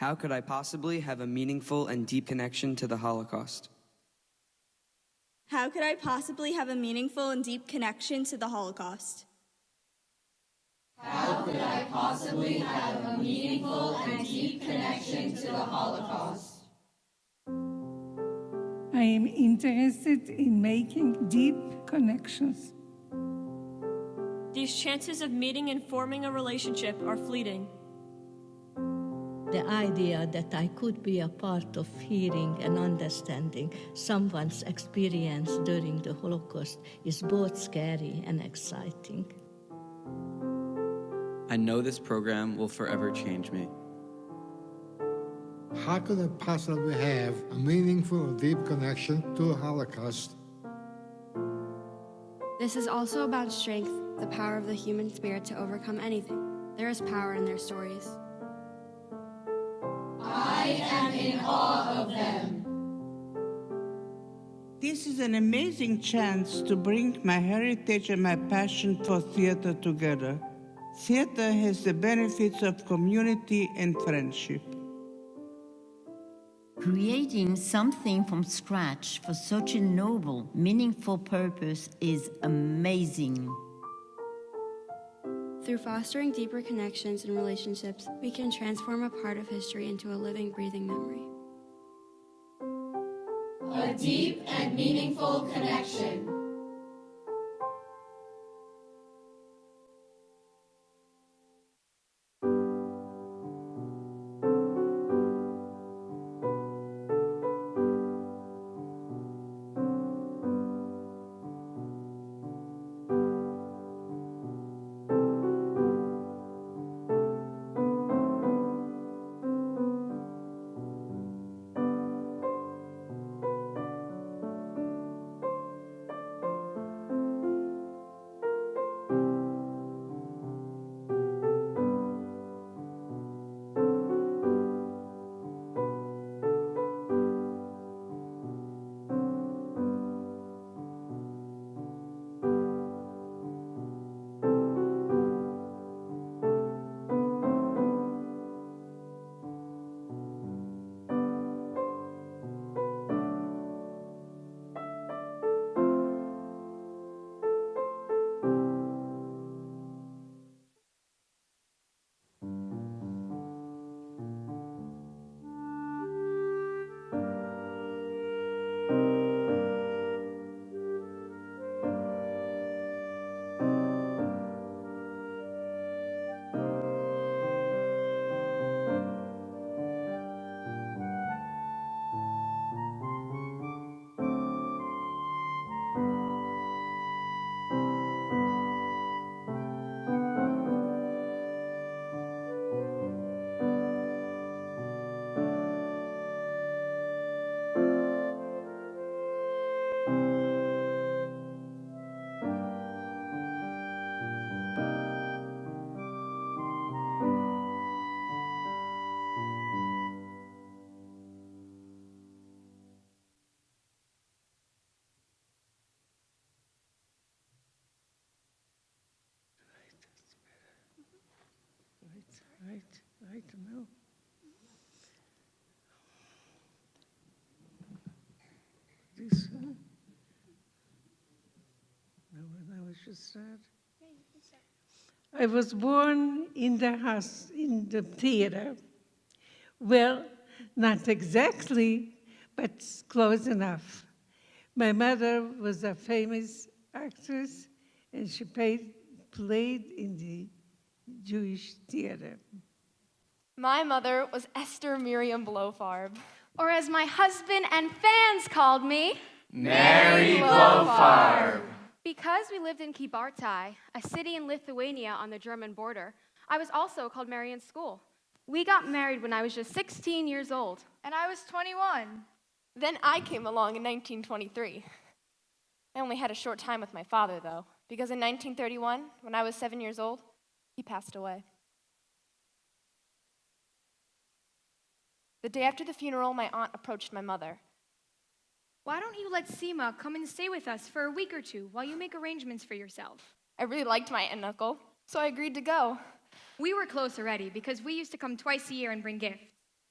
How could I possibly have a meaningful and deep connection to the Holocaust? How could I possibly have a meaningful and deep connection to the Holocaust? How could I possibly have a meaningful and deep connection to the Holocaust? I am interested in making deep connections. These chances of meeting and forming a relationship are fleeting. The idea that I could be a part of hearing and understanding someone's experience during the Holocaust is both scary and exciting. I know this program will forever change me. How could I possibly have a meaningful and deep connection to the Holocaust? This is also about strength, the power of the human spirit to overcome anything. There is power in their stories. I am in awe of them. This is an amazing chance to bring my heritage and my passion for theater together. Theater has the benefits of community and friendship. Creating something from scratch for such a noble, meaningful purpose is amazing. Through fostering deeper connections and relationships, we can transform a part of history into a living, breathing memory. A deep and meaningful connection. Right, no. This one? No, I should start. Yeah, you can start. I was born in the house, in the theater. Well, not exactly, but close enough. My mother was a famous actress, and she played in the Jewish theater. My mother was Esther Miriam Blofarb. Or as my husband and fans called me, Mary Blofarb. Because we lived in Kybartai, a city in Lithuania on the German border, I was also called Mary in school. We got married when I was just 16 years old. And I was 21. Then I came along in 1923. I only had a short time with my father, though, because in 1931, when I was 7 years old, he passed away. The day after the funeral, my aunt approached my mother. Why don't you let Seema come and stay with us for a week or two while you make arrangements for yourself? I really liked my aunt and uncle, so I agreed to go. We were close already because we used to come twice a year and bring gifts.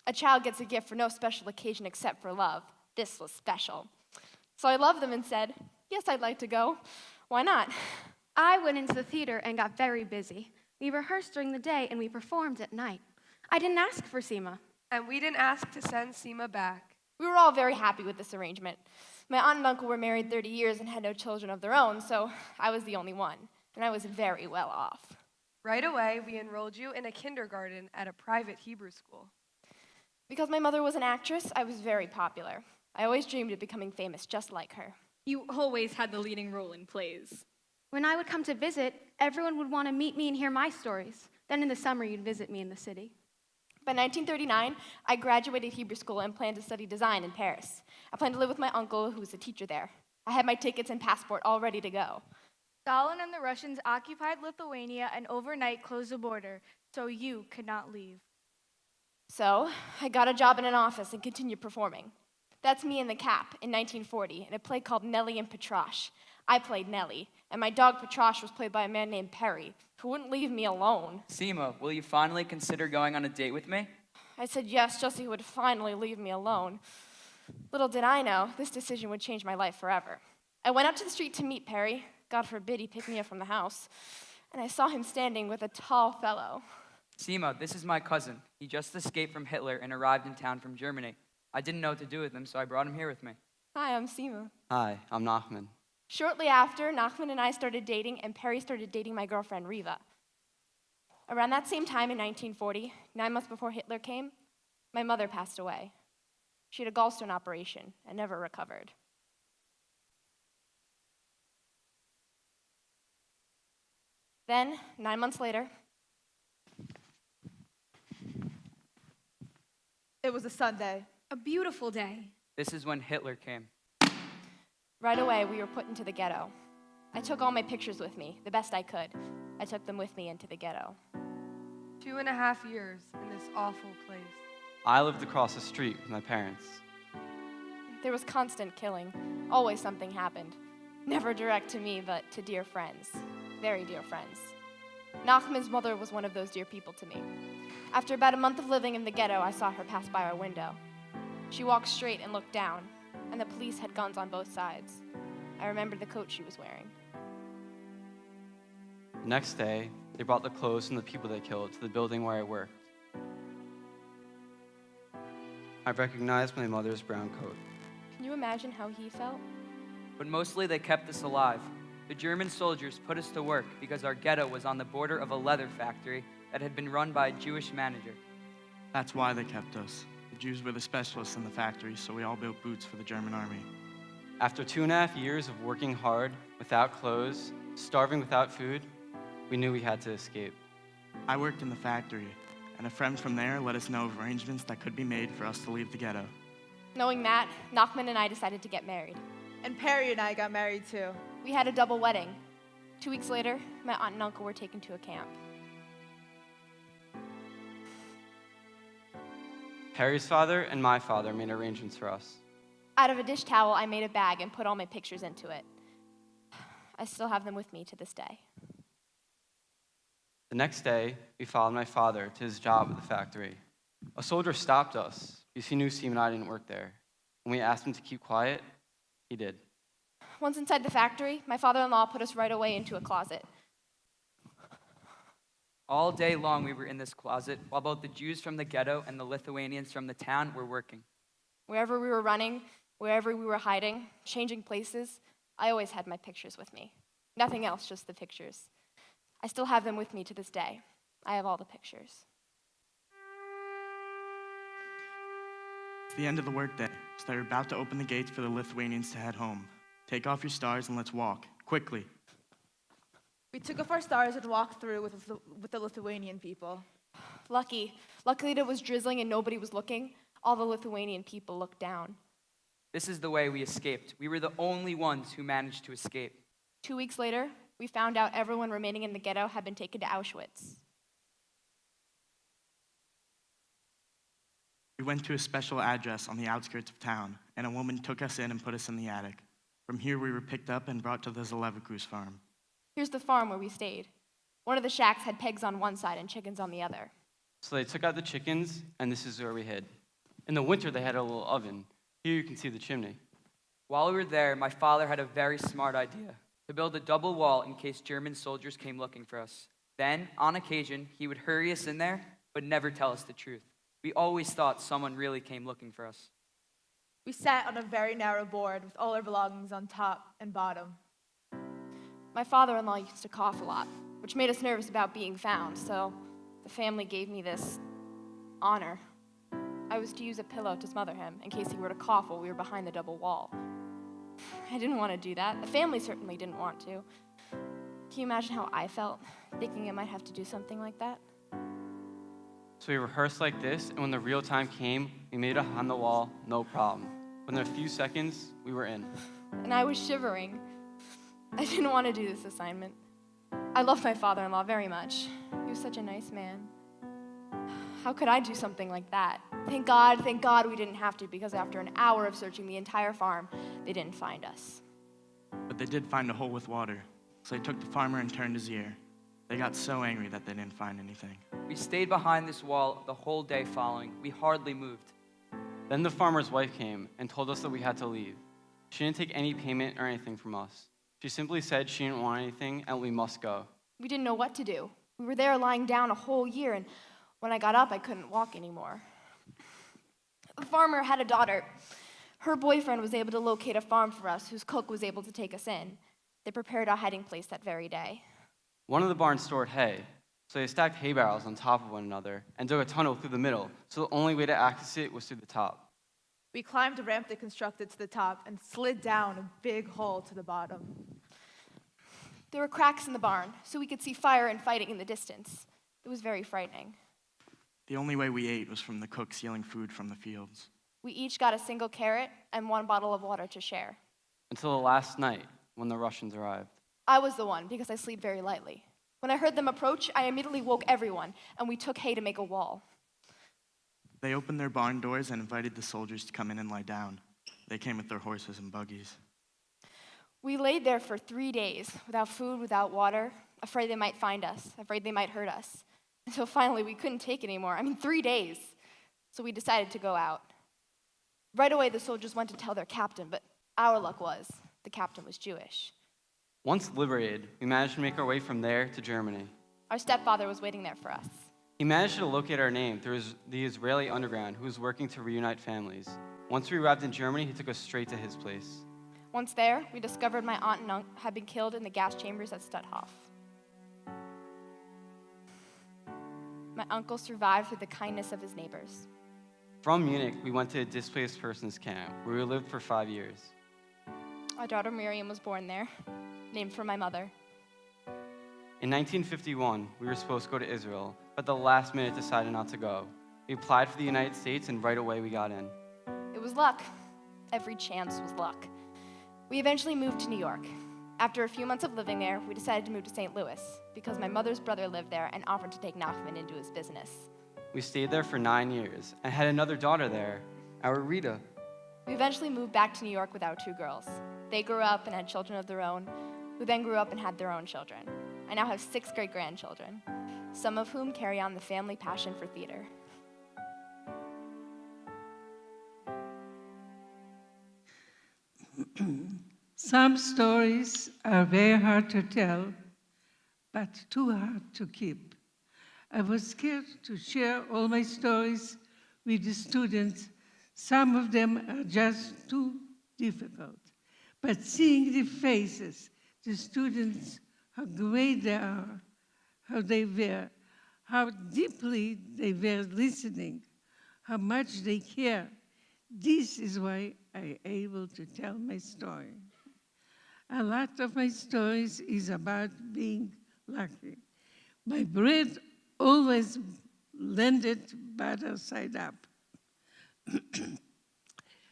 A child gets a gift for no special occasion except for love. This was special. So I loved them and said, yes, I'd like to go. Why not? I went into the theater and got very busy. We rehearsed during the day and we performed at night. I didn't ask for Seema. And we didn't ask to send Seema back. We were all very happy with this arrangement. My aunt and uncle were married 30 years and had no children of their own, so I was the only one, and I was very well off. Right away, we enrolled you in a kindergarten at a private Hebrew school. Because my mother was an actress, I was very popular. I always dreamed of becoming famous just like her. You always had the leading role in plays. When I would come to visit, everyone would want to meet me and hear my stories. Then in the summer, you'd visit me in the city. By 1939, I graduated Hebrew school and planned to study design in Paris. I planned to live with my uncle, who was a teacher there. I had my tickets and passport all ready to go. Stalin and the Russians occupied Lithuania and overnight closed the border, so you could not leave. So I got a job in an office and continued performing. That's me in the Cap in 1940 in a play called Nellie and Petrosh. I played Nellie, and my dog Petrosh was played by a man named Perry, who wouldn't leave me alone. Seema, will you finally consider going on a date with me? I said yes, just so he would finally leave me alone. Little did I know, this decision would change my life forever. I went out to the street to meet Perry. God forbid he picked me up from the house. And I saw him standing with a tall fellow. Seema, this is my cousin. He just escaped from Hitler and arrived in town from Germany. I didn't know what to do with him, so I brought him here with me. Hi, I'm Seema. Hi, I'm Nachman. Shortly after, Nachman and I started dating, and Perry started dating my girlfriend, Riva. Around that same time in 1940, 9 months before Hitler came, my mother passed away. She had a gallstone operation and never recovered. Then, 9 months later, It was a Sunday. A beautiful day. This is when Hitler came. right away we were put into the ghetto. I took all my pictures with me, the best I could. I took them with me into the ghetto. 2.5 years in this awful place. I lived across the street with my parents. There was constant killing. Always something happened. Never direct to me, but to dear friends. Very dear friends. Nachman's mother was one of those dear people to me. After about a month of living in the ghetto, I saw her pass by our window. She walked straight and looked down, and the police had guns on both sides. I remembered the coat she was wearing. The next day, they brought the clothes from the people they killed to the building where I worked. I recognized my mother's brown coat. Can you imagine how he felt? But mostly they kept us alive. The German soldiers put us to work because our ghetto was on the border of a leather factory that had been run by a Jewish manager. That's why they kept us. The Jews were the specialists in the factory, so we all built boots for the German army. After 2.5 years of working hard, without clothes, starving without food, we knew we had to escape. I worked in the factory, and a friend from there let us know of arrangements that could be made for us to leave the ghetto. Knowing that, Nachman and I decided to get married. And Perry and I got married too. We had a double wedding. 2 weeks later, my aunt and uncle were taken to a camp. Harry's father and my father made arrangements for us. Out of a dish towel, I made a bag and put all my pictures into it. I still have them with me to this day. The next day, we followed my father to his job at the factory. A soldier stopped us because he knew Steve and I didn't work there. When we asked him to keep quiet, he did. Once inside the factory, my father-in-law put us right away into a closet. All day long we were in this closet while both the Jews from the ghetto and the Lithuanians from the town were working. Wherever we were running, wherever we were hiding, changing places, I always had my pictures with me. Nothing else, just the pictures. I still have them with me to this day. I have all the pictures. It's the end of the workday, so they're about to open the gates for the Lithuanians to head home. Take off your stars and let's walk, quickly. We took off our stars and walked through with the Lithuanian people. Luckily it was drizzling and nobody was looking. All the Lithuanian people looked down. This is the way we escaped. We were the only ones who managed to escape. 2 weeks later, we found out everyone remaining in the ghetto had been taken to Auschwitz. We went to a special address on the outskirts of town, and a woman took us in and put us in the attic. From here, we were picked up and brought to the Zalevikus farm. Here's the farm where we stayed. One of the shacks had pegs on one side and chickens on the other. So they took out the chickens, and this is where we hid. In the winter, they had a little oven. Here you can see the chimney. While we were there, my father had a very smart idea: to build a double wall in case German soldiers came looking for us. Then, on occasion, he would hurry us in there, but never tell us the truth. We always thought someone really came looking for us. We sat on a very narrow board with all our belongings on top and bottom. My father-in-law used to cough a lot, which made us nervous about being found, so the family gave me this honor. I was to use a pillow to smother him in case he were to cough while we were behind the double wall. I didn't want to do that. The family certainly didn't want to. Can you imagine how I felt, thinking I might have to do something like that? So we rehearsed like this, and when the real time came, we made it on the wall, no problem. Within a few seconds, we were in. And I was shivering. I didn't want to do this assignment. I love my father-in-law very much. He was such a nice man. How could I do something like that? Thank God we didn't have to, because after an hour of searching the entire farm, they didn't find us. But they did find a hole with water, so they took the farmer and turned his ear. They got so angry that they didn't find anything. We stayed behind this wall the whole day following. We hardly moved. Then the farmer's wife came and told us that we had to leave. She didn't take any payment or anything from us. She simply said she didn't want anything and we must go. We didn't know what to do. We were there lying down a whole year, and when I got up, I couldn't walk anymore. The farmer had a daughter. Her boyfriend was able to locate a farm for us whose cook was able to take us in. They prepared our hiding place that very day. One of the barns stored hay, so they stacked hay barrels on top of one another and dug a tunnel through the middle, so the only way to access it was through the top. We climbed a ramp they constructed to the top and slid down a big hole to the bottom. There were cracks in the barn, so we could see fire and fighting in the distance. It was very frightening. The only way we ate was from the cook stealing food from the fields. We each got a single carrot and one bottle of water to share. Until the last night, when the Russians arrived. I was the one, because I sleep very lightly. When I heard them approach, I immediately woke everyone, and we took hay to make a wall. They opened their barn doors and invited the soldiers to come in and lie down. They came with their horses and buggies. We laid there for 3 days, without food, without water, afraid they might find us, afraid they might hurt us. Until finally we couldn't take anymore. 3 days. So we decided to go out. Right away, the soldiers went to tell their captain, but our luck was the captain was Jewish. Once liberated, we managed to make our way from there to Germany. Our stepfather was waiting there for us. He managed to locate our name through the Israeli underground, who was working to reunite families. Once we arrived in Germany, he took us straight to his place. Once there, we discovered my aunt and uncle had been killed in the gas chambers at Stutthof. My uncle survived through the kindness of his neighbors. From Munich, we went to a displaced persons camp, where we lived for 5 years. Our daughter Miriam was born there, named for my mother. In 1951, we were supposed to go to Israel, but at the last minute decided not to go. We applied for the United States, and right away we got in. It was luck. Every chance was luck. We eventually moved to New York. After a few months of living there, we decided to move to St. Louis because my mother's brother lived there and offered to take Nachman into his business. We stayed there for 9 years and had another daughter there, our Rita. We eventually moved back to New York with our 2 girls. They grew up and had children of their own, who then grew up and had their own children. I now have 6 great-grandchildren, some of whom carry on the family passion for theater. Some stories are very hard to tell, but too hard to keep. I was scared to share all my stories with the students. Some of them are just too difficult. But seeing the faces, the students, how great they are, how they were, how deeply they were listening, how much they care, this is why I'm able to tell my story. A lot of my stories is about being lucky. My bread always landed butter side up.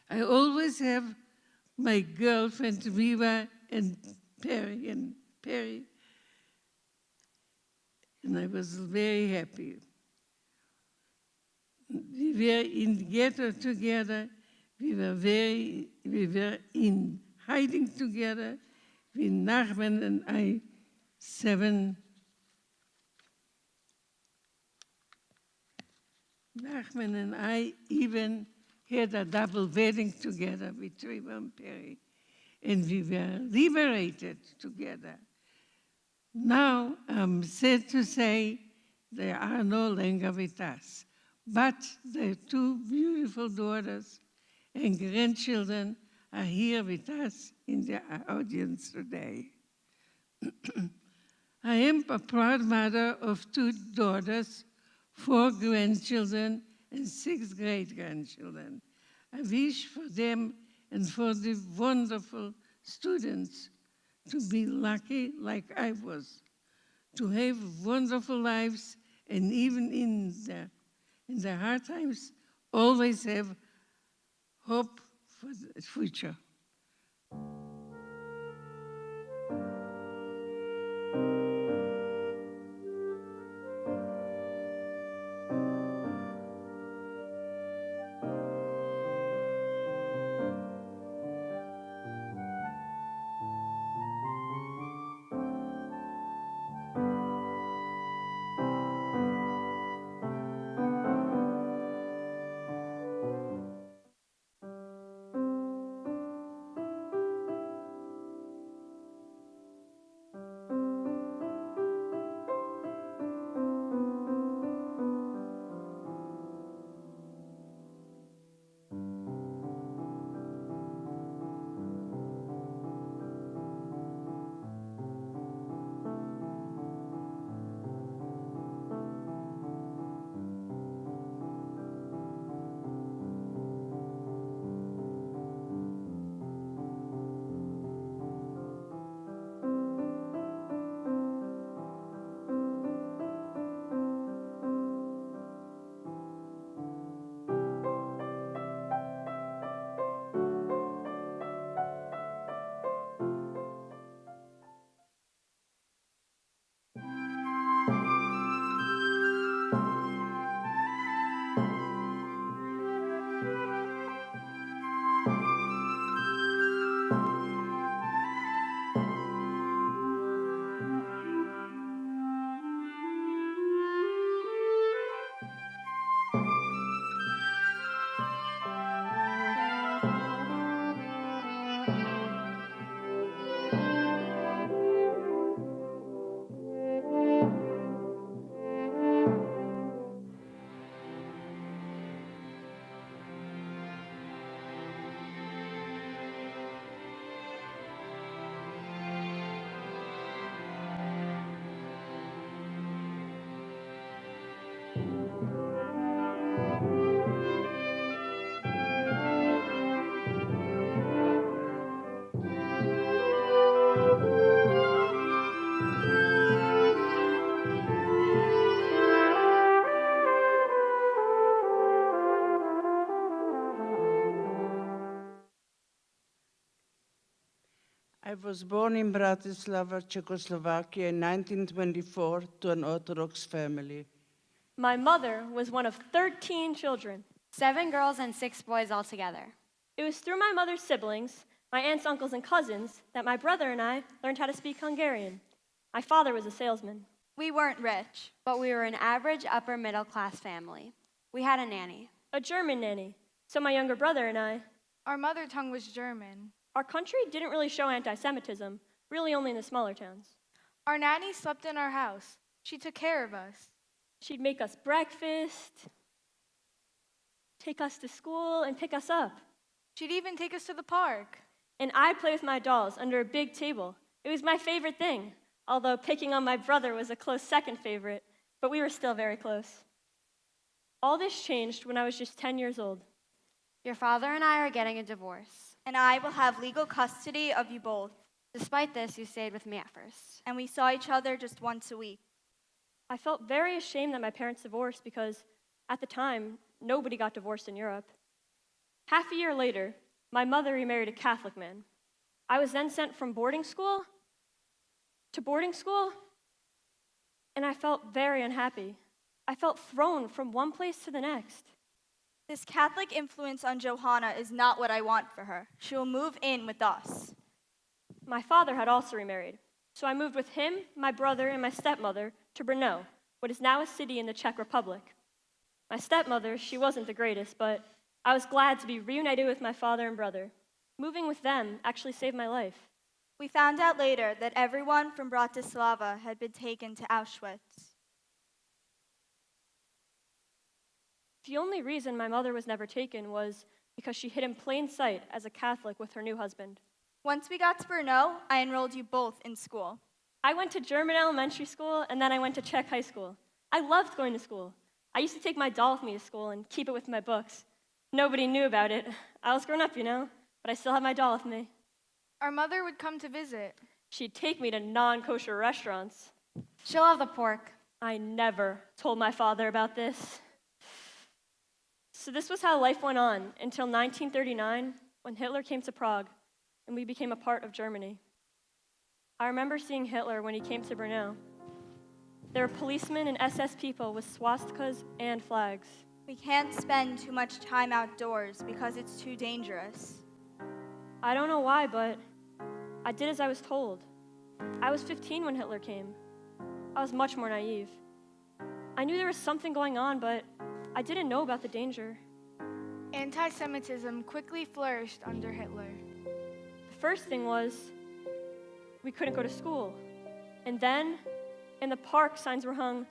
I always have my girlfriend Riva and Perry, and I was very happy. We were in the ghetto together. We were in hiding together. With Nachman and I, 7. Nachman and I even had a double wedding together with Trayvon Perry, and we were liberated together. Now, I'm sad to say they are no longer with us, but their two beautiful daughters and grandchildren are here with us in the audience today. I am a proud mother of 2 daughters, 4 grandchildren, and 6 great-grandchildren. I wish for them and for the wonderful students to be lucky like I was, to have wonderful lives, and even in the hard times, always have hope for the future. I was born in Bratislava, Czechoslovakia in 1924 to an Orthodox family. My mother was one of 13 children. 7 girls and 6 boys altogether. It was through my mother's siblings, my aunts, uncles, and cousins, that my brother and I learned how to speak Hungarian. My father was a salesman. We weren't rich, but we were an average upper middle class family. We had a nanny. A German nanny. So my younger brother and I. Our mother tongue was German. Our country didn't really show anti-Semitism, really only in the smaller towns. Our nanny slept in our house. She took care of us. She'd make us breakfast, take us to school, and pick us up. She'd even take us to the park. And I'd play with my dolls under a big table. It was my favorite thing, although picking on my brother was a close second favorite, but we were still very close. All this changed when I was just 10 years old. Your father and I are getting a divorce. And I will have legal custody of you both. Despite this, you stayed with me at first. And we saw each other just once a week. I felt very ashamed that my parents divorced because, at the time, nobody got divorced in Europe. Half a year later, my mother remarried a Catholic man. I was then sent from boarding school to boarding school, and I felt very unhappy. I felt thrown from one place to the next. This Catholic influence on Johanna is not what I want for her. She will move in with us. My father had also remarried, so I moved with him, my brother, and my stepmother to Brno, what is now a city in the Czech Republic. My stepmother, she wasn't the greatest, but I was glad to be reunited with my father and brother. Moving with them actually saved my life. We found out later that everyone from Bratislava had been taken to Auschwitz. The only reason my mother was never taken was because she hid in plain sight as a Catholic with her new husband. Once we got to Brno, I enrolled you both in school. I went to German elementary school, and then I went to Czech high school. I loved going to school. I used to take my doll with me to school and keep it with my books. Nobody knew about it. I was grown up, but I still had my doll with me. Our mother would come to visit. She'd take me to non-kosher restaurants. She'll have the pork. I never told my father about this. So this was how life went on until 1939, when Hitler came to Prague, and we became a part of Germany. I remember seeing Hitler when he came to Brno. There were policemen and SS people with swastikas and flags. We can't spend too much time outdoors because it's too dangerous. I don't know why, but I did as I was told. I was 15 when Hitler came. I was much more naive. I knew there was something going on, but I didn't know about the danger. Anti-Semitism quickly flourished under Hitler. The first thing was we couldn't go to school. And then, in the park, signs were hung,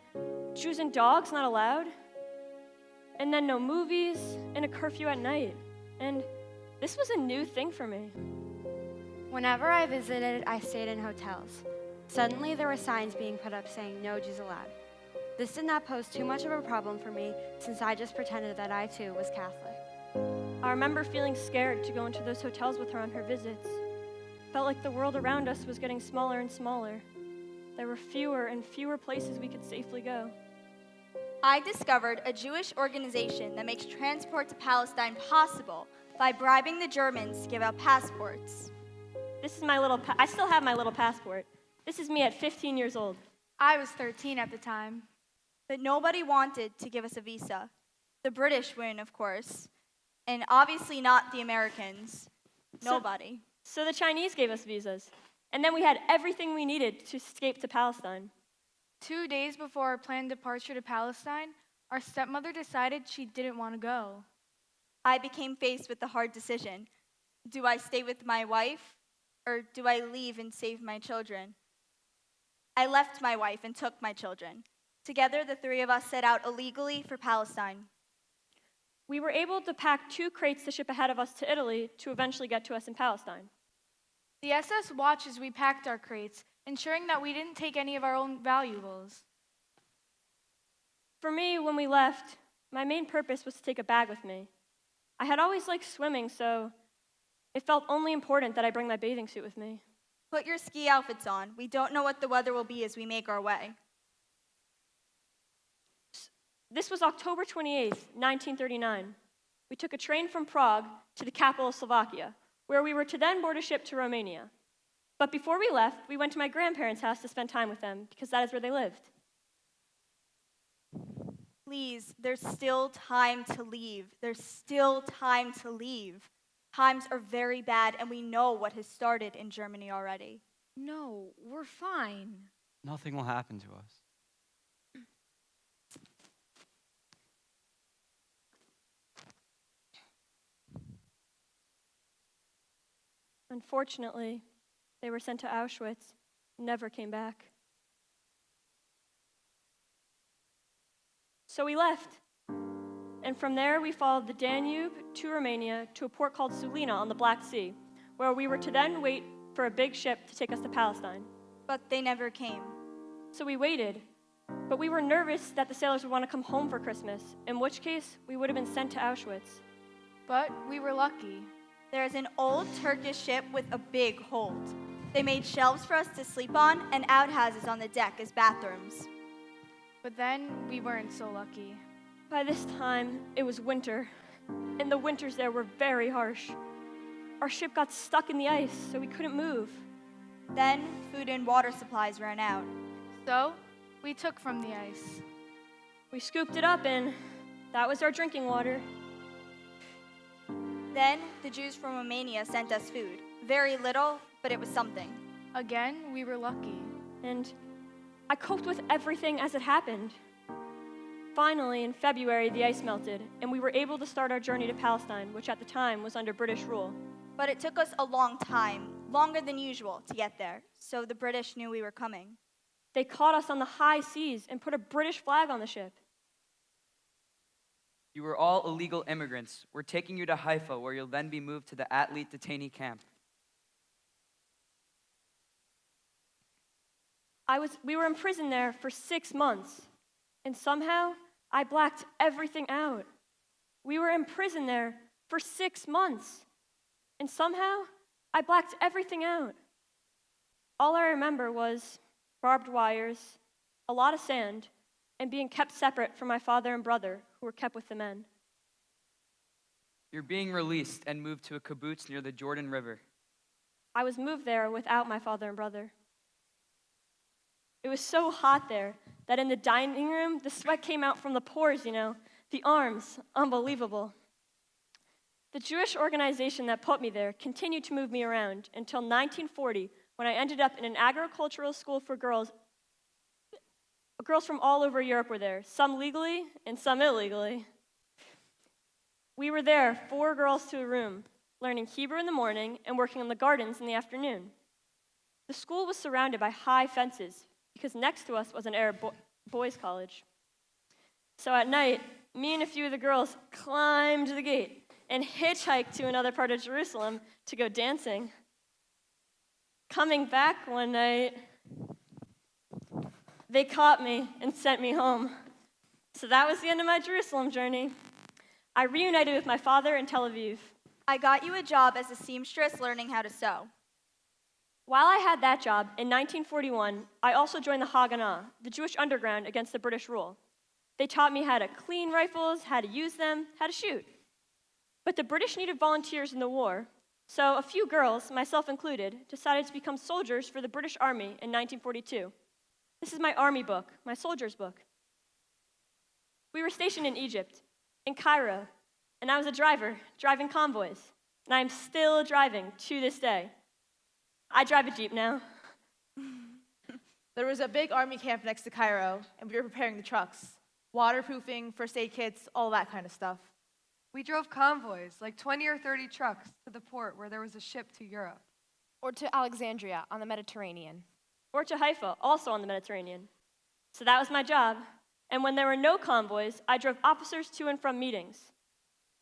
Jews and dogs not allowed. And then no movies, and a curfew at night. And this was a new thing for me. Whenever I visited, I stayed in hotels. Suddenly, there were signs being put up saying no Jews allowed. This did not pose too much of a problem for me, since I just pretended that I too was Catholic. I remember feeling scared to go into those hotels with her on her visits. Felt like the world around us was getting smaller and smaller. There were fewer and fewer places we could safely go. I discovered a Jewish organization that makes transport to Palestine possible by bribing the Germans to give out passports. This is my I still have my little passport. This is me at 15 years old. I was 13 at the time. But nobody wanted to give us a visa. The British wouldn't, of course. And obviously not the Americans. Nobody. So the Chinese gave us visas. And then we had everything we needed to escape to Palestine. 2 days before our planned departure to Palestine, our stepmother decided she didn't want to go. I became faced with the hard decision. Do I stay with my wife, or do I leave and save my children? I left my wife and took my children. Together, the three of us set out illegally for Palestine. We were able to pack 2 crates to ship ahead of us to Italy to eventually get to us in Palestine. The SS watched as we packed our crates, ensuring that we didn't take any of our own valuables. For me, when we left, my main purpose was to take a bag with me. I had always liked swimming, so it felt only important that I bring my bathing suit with me. Put your ski outfits on. We don't know what the weather will be as we make our way. This was October 28th, 1939. We took a train from Prague to the capital of Slovakia, where we were to then board a ship to Romania. But before we left, we went to my grandparents' house to spend time with them, because that is where they lived. Please, there's still time to leave. There's still time to leave. Times are very bad, and we know what has started in Germany already. No, we're fine. Nothing will happen to us. Unfortunately, they were sent to Auschwitz, never came back. So we left. And from there, we followed the Danube to Romania to a port called Sulina on the Black Sea, where we were to then wait for a big ship to take us to Palestine. But they never came. So we waited. But we were nervous that the sailors would want to come home for Christmas, in which case we would have been sent to Auschwitz. But we were lucky. There's an old Turkish ship with a big hold. They made shelves for us to sleep on and outhouses on the deck as bathrooms. But then we weren't so lucky. By this time, it was winter, and the winters there were very harsh. Our ship got stuck in the ice, so we couldn't move. Then, food and water supplies ran out. So, we took from the ice. We scooped it up, and that was our drinking water. Then, the Jews from Romania sent us food. Very little, but it was something. Again, we were lucky. And I coped with everything as it happened. finally, in February, the ice melted, and we were able to start our journey to Palestine, which at the time was under British rule. But it took us a long time, longer than usual, to get there, so the British knew we were coming. They caught us on the high seas and put a British flag on the ship. You were all illegal immigrants. We're taking you to Haifa, where you'll then be moved to the Athlete Detainee Camp. We were imprisoned there for 6 months, and somehow I blacked everything out. We were imprisoned there for 6 months, and somehow I blacked everything out. All I remember was barbed wires, a lot of sand, and being kept separate from my father and brother, who were kept with the men. You're being released and moved to a kibbutz near the Jordan River. I was moved there without my father and brother. It was so hot there that in the dining room, the sweat came out from the pores, the arms, unbelievable. The Jewish organization that put me there continued to move me around until 1940, when I ended up in an agricultural school for girls. Girls from all over Europe were there, some legally and some illegally. We were there, 4 girls to a room, learning Hebrew in the morning and working on the gardens in the afternoon. The school was surrounded by high fences because next to us was an Arab boys' college. So at night, me and a few of the girls climbed the gate and hitchhiked to another part of Jerusalem to go dancing. Coming back one night, they caught me and sent me home. So that was the end of my Jerusalem journey. I reunited with my father in Tel Aviv. I got you a job as a seamstress learning how to sew. While I had that job, in 1941, I also joined the Haganah, the Jewish underground against the British rule. They taught me how to clean rifles, how to use them, how to shoot. But the British needed volunteers in the war, so a few girls, myself included, decided to become soldiers for the British Army in 1942. This is my army book, my soldier's book. We were stationed in Egypt, in Cairo, and I was a driver, driving convoys, and I am still driving to this day. I drive a Jeep now. There was a big army camp next to Cairo, and we were preparing the trucks. Waterproofing, first aid kits, all that kind of stuff. We drove convoys, like 20 or 30 trucks, to the port where there was a ship to Europe. Or to Alexandria on the Mediterranean. Or to Haifa, also on the Mediterranean. So that was my job. And when there were no convoys, I drove officers to and from meetings.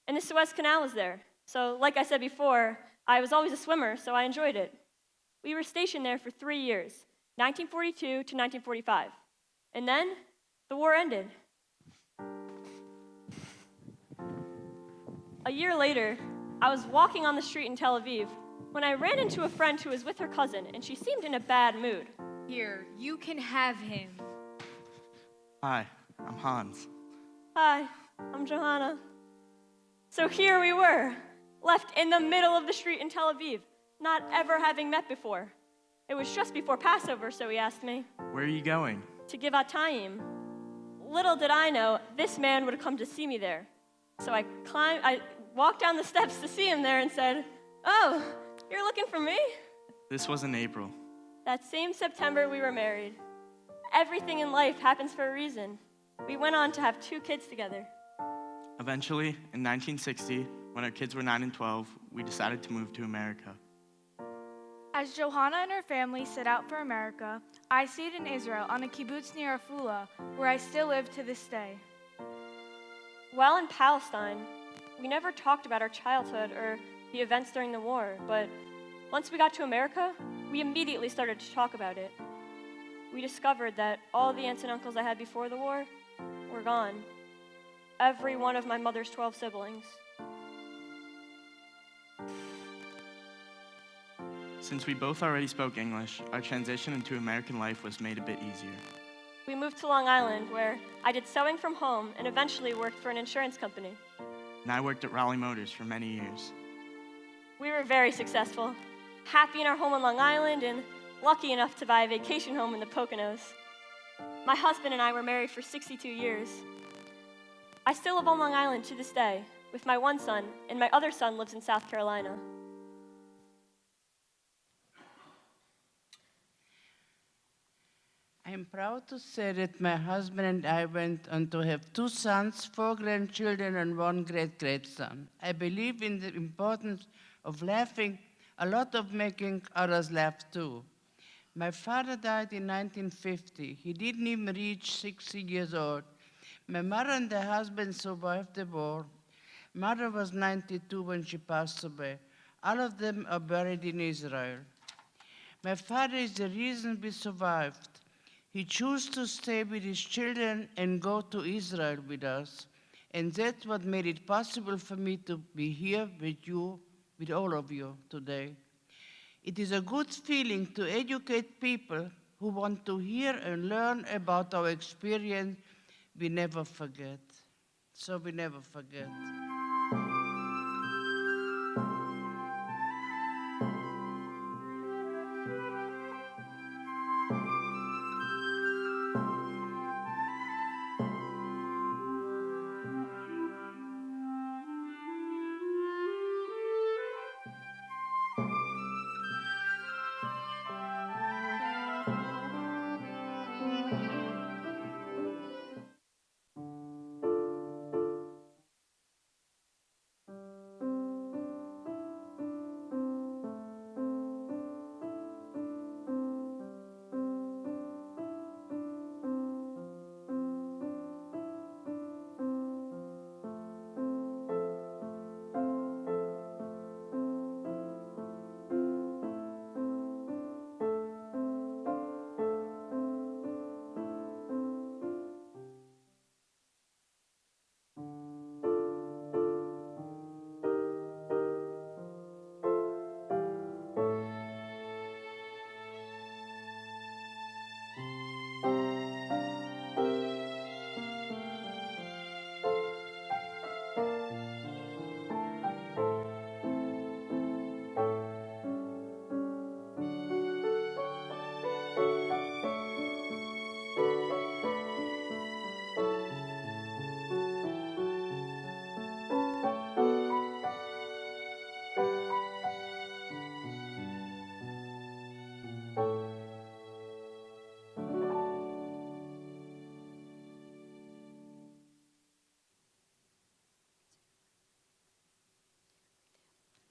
And the Suez Canal was there. So like I said before, I was always a swimmer, so I enjoyed it. We were stationed there for 3 years, 1942 to 1945. And then the war ended. A year later, I was walking on the street in Tel Aviv when I ran into a friend who was with her cousin, and she seemed in a bad mood. Here, you can have him. Hi, I'm Hans. Hi, I'm Johanna. So here we were, left in the middle of the street in Tel Aviv, not ever having met before. It was just before Passover, so he asked me. Where are you going? To give Atayim. Little did I know, this man would come to see me there. So I walked down the steps to see him there and said, "Oh, you're looking for me?" This was in April. That same September, we were married. Everything in life happens for a reason. We went on to have 2 kids together. Eventually, in 1960, when our kids were 9 and 12, we decided to move to America. As Johanna and her family set out for America, I stayed in Israel on a kibbutz near Afula, where I still live to this day. While in Palestine, we never talked about our childhood or the events during the war, but once we got to America, we immediately started to talk about it. We discovered that all the aunts and uncles I had before the war were gone. Every one of my mother's 12 siblings. Since we both already spoke English, our transition into American life was made a bit easier. We moved to Long Island, where I did sewing from home and eventually worked for an insurance company. And I worked at Raleigh Motors for many years. We were very successful, happy in our home on Long Island and lucky enough to buy a vacation home in the Poconos. My husband and I were married for 62 years. I still live on Long Island to this day with my one son, and my other son lives in South Carolina. I I'm proud to say that my husband and I went on to have 2 sons, 4 grandchildren, and 1 great-grandson. I believe in the importance of laughing, a lot of making others laugh too. My father died in 1950. He didn't even reach 60 years old. My mother and her husband survived the war. Mother was 92 when she passed away. All of them are buried in Israel. My father is the reason we survived. He chose to stay with his children and go to Israel with us. And that's what made it possible for me to be here with you, with all of you today. It is a good feeling to educate people who want to hear and learn about our experience. We never forget. So we never forget.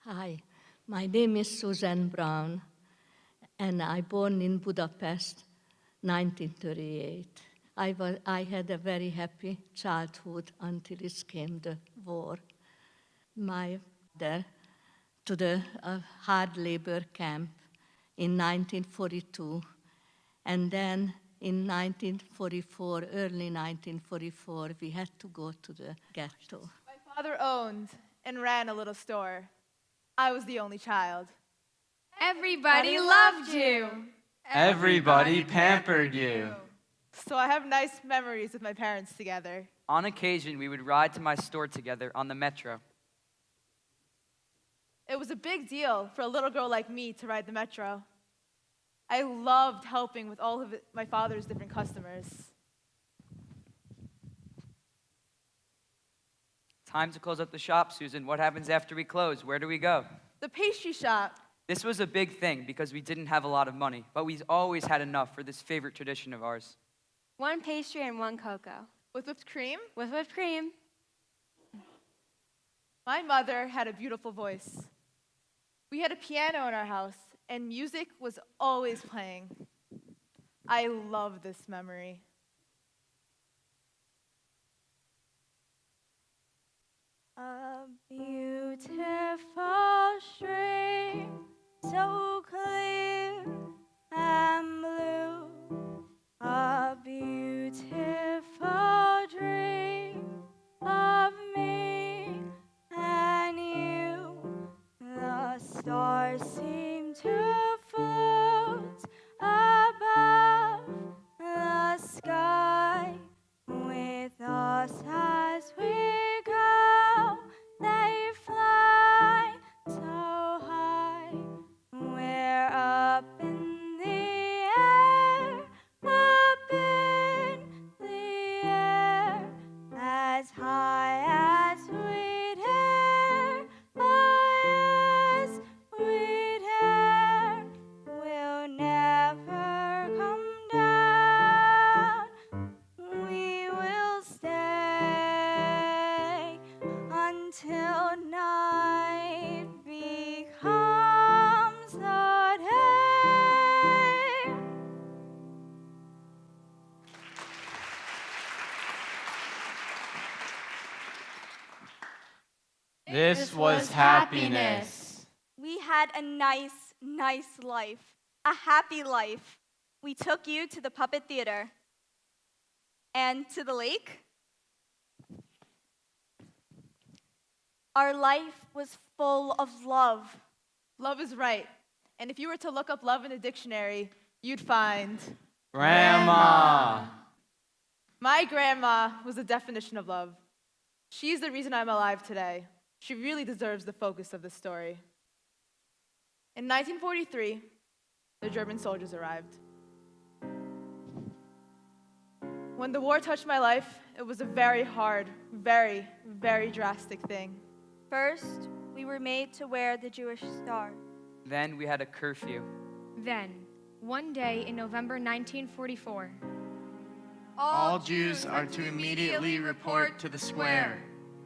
Hi, my name is Susan Brown, and I born in Budapest, 1938. I had a very happy childhood until it came the war. My mother to the hard labor camp in 1942, and then in 1944, early 1944, we had to go to the ghetto. My father owned and ran a little store. I was the only child. Everybody loved you. Everybody pampered you. So I have nice memories with my parents together. On occasion, we would ride to my store together on the metro. It was a big deal for a little girl like me to ride the metro. I loved helping with all of my father's different customers. Time to close up the shop, Susan. What happens after we close? Where do we go? The pastry shop. This was a big thing because we didn't have a lot of money, but we always had enough for this favorite tradition of ours. 1 pastry and 1 cocoa. With whipped cream? With whipped cream. My mother had a beautiful voice. We had a piano in our house, and music was always playing. I love this memory. A beautiful stream, so clear and blue. A beautiful dream of me and you. The stars seem to float above the sky with us as we go. They fly so high This was happiness. We had a nice life, a happy life. We took you to the puppet theater and to the lake. Our life was full of love. Love is right. And if you were to look up love in a dictionary, you'd find Grandma. My grandma was the definition of love. She's the reason I'm alive today. She really deserves the focus of the story. In 1943, the German soldiers arrived. When the war touched my life, it was a very hard, very, very drastic thing. First, we were made to wear the Jewish star. Then we had a curfew. Then, one day in November 1944, All Jews are to immediately report to the square.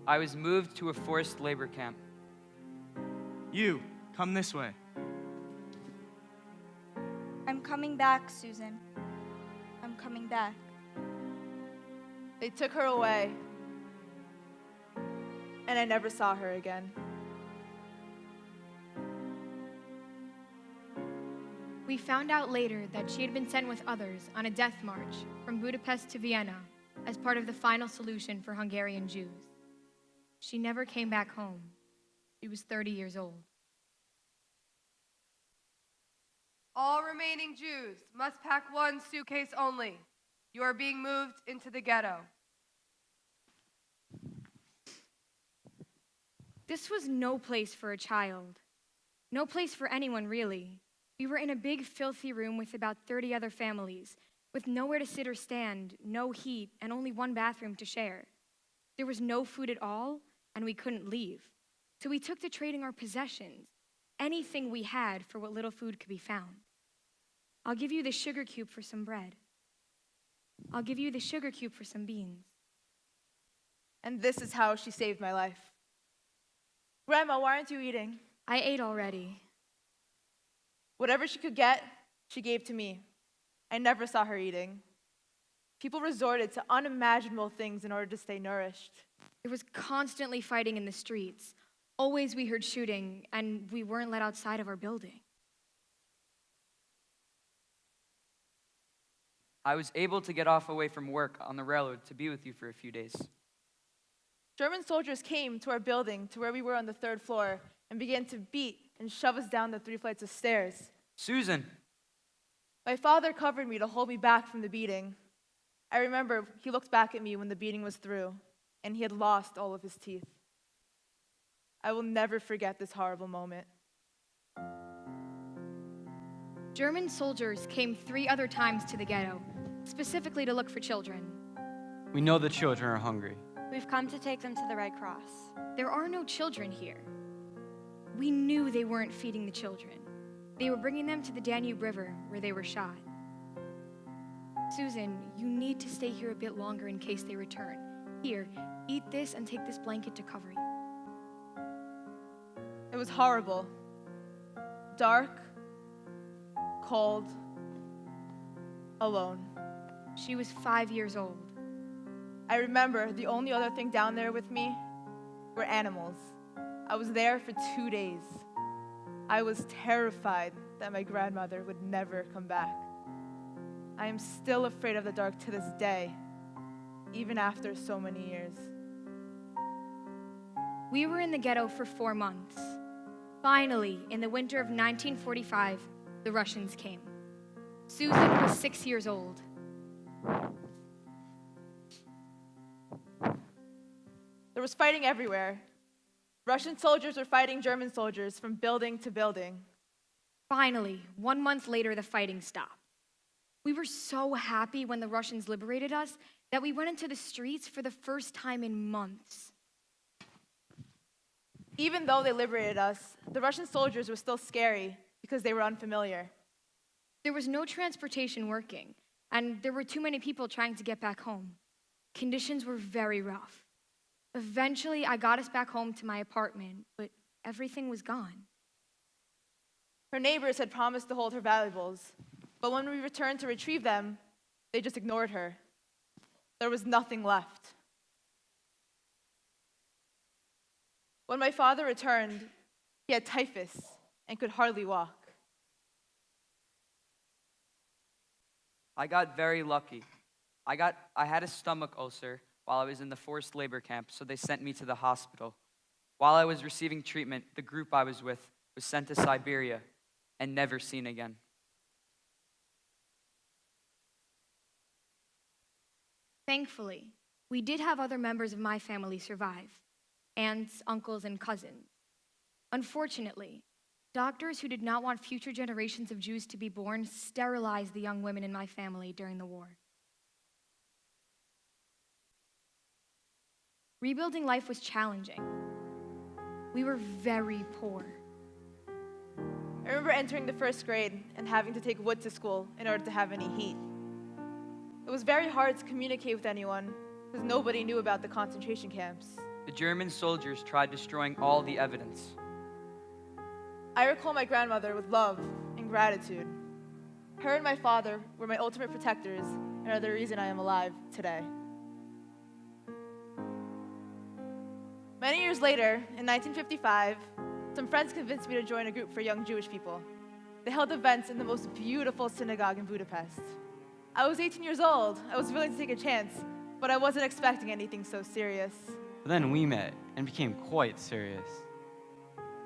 I was moved to a forced labor camp. You, come this way. I'm coming back, Susan. I'm coming back. They took her away, and I never saw her again. we found out later that she had been sent with others on a death march from Budapest to Vienna as part of the final solution for Hungarian Jews. She never came back home. She was 30 years old. All remaining Jews must pack one suitcase only. You are being moved into the ghetto. This was no place for a child. No place for anyone, really. We were in a big, filthy room with about 30 other families, with nowhere to sit or stand, no heat, and only one bathroom to share. There was no food at all, and we couldn't leave. So we took to trading our possessions, anything we had for what little food could be found. I'll give you the sugar cube for some bread. I'll give you the sugar cube for some beans. And this is how she saved my life. Grandma, why aren't you eating? I ate already. Whatever she could get, she gave to me. I never saw her eating. People resorted to unimaginable things in order to stay nourished. There was constantly fighting in the streets. Always we heard shooting, and we weren't let outside of our building. I was able to get off away from work on the railroad to be with you for a few days. German soldiers came to our building, to where we were on the 3rd floor, and began to beat and shove us down the 3 flights of stairs. Susan! My father covered me to hold me back from the beating. I remember he looked back at me when the beating was through, and he had lost all of his teeth. I will never forget this horrible moment. German soldiers came 3 other times to the ghetto, specifically to look for children. We know the children are hungry. We've come to take them to the Red Cross. There are no children here. We knew they weren't feeding the children. They were bringing them to the Danube River, where they were shot. Susan, you need to stay here a bit longer in case they return. Here, eat this and take this blanket to cover you. It was horrible. Dark, cold, alone. She was 5 years old. I remember the only other thing down there with me were animals. I was there for 2 days. I was terrified that my grandmother would never come back. I am still afraid of the dark to this day, even after so many years. We were in the ghetto for 4 months. Finally, in the winter of 1945, the Russians came. Susan was 6 years old. There was fighting everywhere. Russian soldiers were fighting German soldiers from building to building. Finally, 1 month later, the fighting stopped. We were so happy when the Russians liberated us that we went into the streets for the first time in months. Even though they liberated us, the Russian soldiers were still scary because they were unfamiliar. There was no transportation working, and there were too many people trying to get back home. Conditions were very rough. Eventually, I got us back home to my apartment, but everything was gone. Her neighbors had promised to hold her valuables, but when we returned to retrieve them, they just ignored her. There was nothing left. When my father returned, he had typhus and could hardly walk. I got very lucky. I had a stomach ulcer while I was in the forced labor camp, so they sent me to the hospital. While I was receiving treatment, the group I was with was sent to Siberia and never seen again. Thankfully, we did have other members of my family survive, aunts, uncles, and cousins. Unfortunately, doctors who did not want future generations of Jews to be born sterilized the young women in my family during the war. Rebuilding life was challenging. We were very poor. I remember entering the first grade and having to take wood to school in order to have any heat. It was very hard to communicate with anyone because nobody knew about the concentration camps. The German soldiers tried destroying all the evidence. I recall my grandmother with love and gratitude. Her and my father were my ultimate protectors and are the reason I am alive today. Many years later, in 1955, some friends convinced me to join a group for young Jewish people. They held events in the most beautiful synagogue in Budapest. I was 18 years old. I was willing to take a chance, but I wasn't expecting anything so serious. But then we met and became quite serious.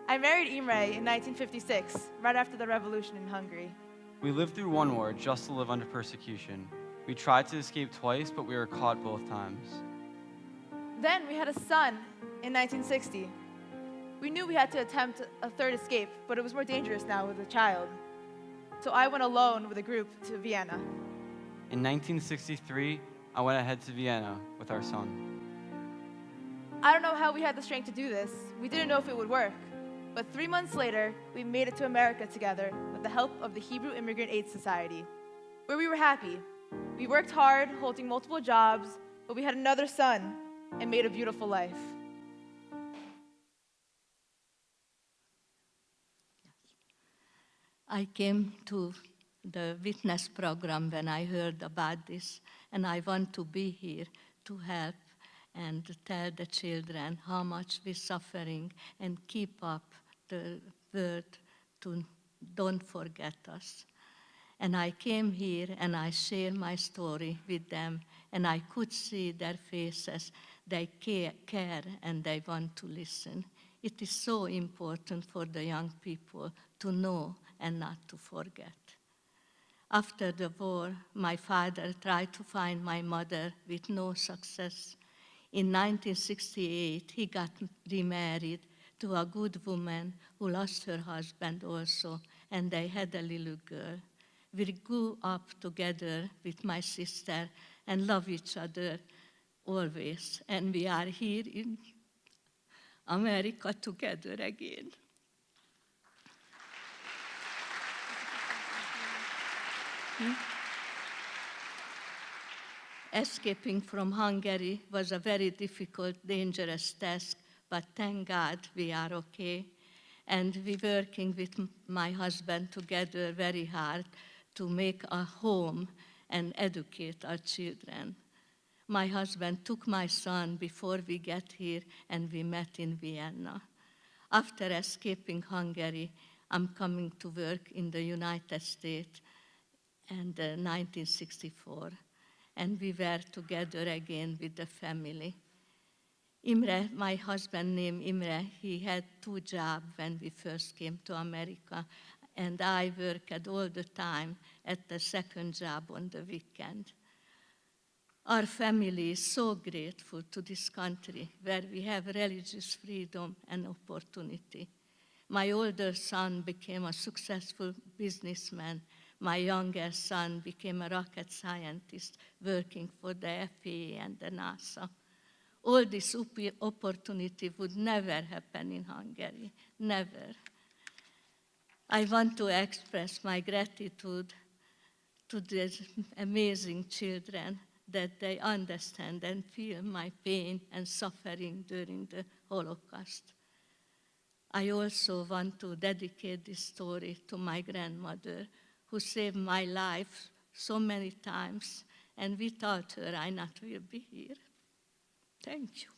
I married Imre in 1956, right after the revolution in Hungary. We lived through one war just to live under persecution. We tried to escape twice, but we were caught both times. Then we had a son in 1960. We knew we had to attempt a third escape, but it was more dangerous now with a child. So I went alone with a group to Vienna. In 1963, I went ahead to Vienna with our son. I don't know how we had the strength to do this. We didn't know if it would work. But 3 months later, we made it to America together with the help of the Hebrew Immigrant Aid Society, where we were happy. We worked hard, holding multiple jobs, but we had another son and made a beautiful life. I came to the witness program when I heard about this, and I want to be here to help and tell the children how much we're suffering and keep up the word to don't forget us. And I came here and I share my story with them, and I could see their faces. They care and they want to listen. It is so important for the young people to know and not to forget. After the war, my father tried to find my mother with no success. In 1968, he got remarried to a good woman who lost her husband also, and they had a little girl. We grew up together with my sister and love each other always, and we are here in America together again. Escaping from Hungary was a very difficult, dangerous task, but thank God we are okay. And we're working with my husband together very hard to make a home and educate our children. My husband took my son before we get here, and we met in Vienna. After escaping Hungary, I'm coming to work in the United States in 1964. And we were together again with the family. Imre, my husband named Imre, he had 2 jobs when we first came to America, and I worked all the time at the second job on the weekend. Our family is so grateful to this country where we have religious freedom and opportunity. My older son became a successful businessman. My younger son became a rocket scientist working for the FAA and the NASA. All this opportunity would never happen in Hungary, never. I want to express my gratitude to these amazing children that they understand and feel my pain and suffering during the Holocaust. I also want to dedicate this story to my grandmother, who saved my life so many times, and without her, I not will be here. Thank you.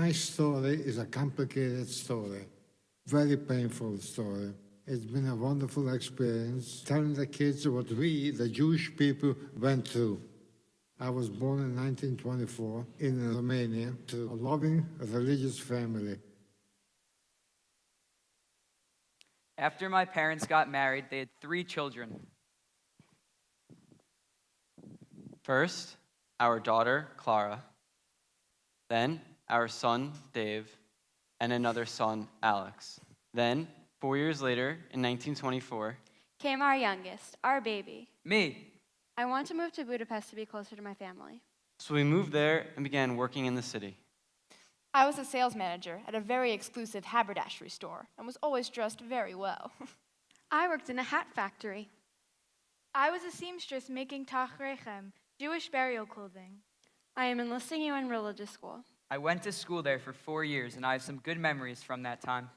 My story is a complicated story, very painful story. It's been a wonderful experience telling the kids what we, the Jewish people, went through. I was born in 1924 in Romania to a loving religious family. After my parents got married, they had 3 children. First, our daughter, Clara. Then, our son, Dave, and another son, Alex. Then, 4 years later, in 1924, came our youngest, our baby. Me. I want to move to Budapest to be closer to my family. So we moved there and began working in the city. I was a sales manager at a very exclusive haberdashery store and was always dressed very well. I worked in a hat factory. I was a seamstress making tachrechem, Jewish burial clothing. I am enlisting you in religious school. I went to school there for 4 years, and I have some good memories from that time.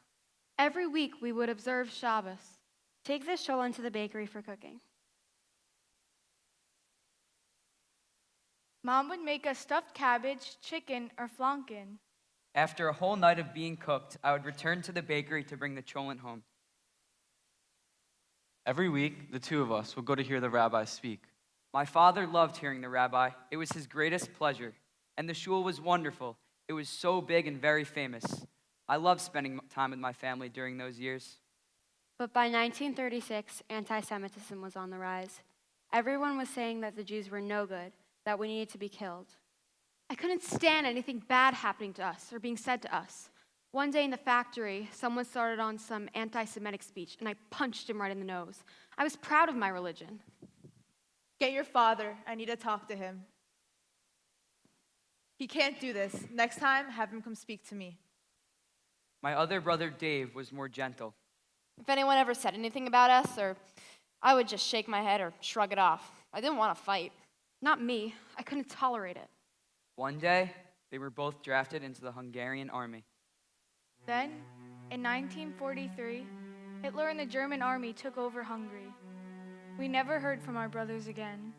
Every week we would observe Shabbos. Take this sholem to the bakery for cooking. Mom would make us stuffed cabbage, chicken, or flanken. After a whole night of being cooked, I would return to the bakery to bring the cholent home. Every week, the 2 of us would go to hear the rabbi speak. My father loved hearing the rabbi. It was his greatest pleasure. And the shul was wonderful. It was so big and very famous. I loved spending time with my family during those years. But by 1936, anti-Semitism was on the rise. Everyone was saying that the Jews were no good, that we needed to be killed. I couldn't stand anything bad happening to us or being said to us. One day in the factory, someone started on some anti-Semitic speech, and I punched him right in the nose. I was proud of my religion. Get your father. I need to talk to him. He can't do this. Next time, have him come speak to me. My other brother, Dave, was more gentle. If anyone ever said anything about us, I would just shake my head or shrug it off. I didn't want to fight. Not me. I couldn't tolerate it. One day, they were both drafted into the Hungarian army. Then, in 1943, Hitler and the German army took over Hungary. We never heard from our brothers again.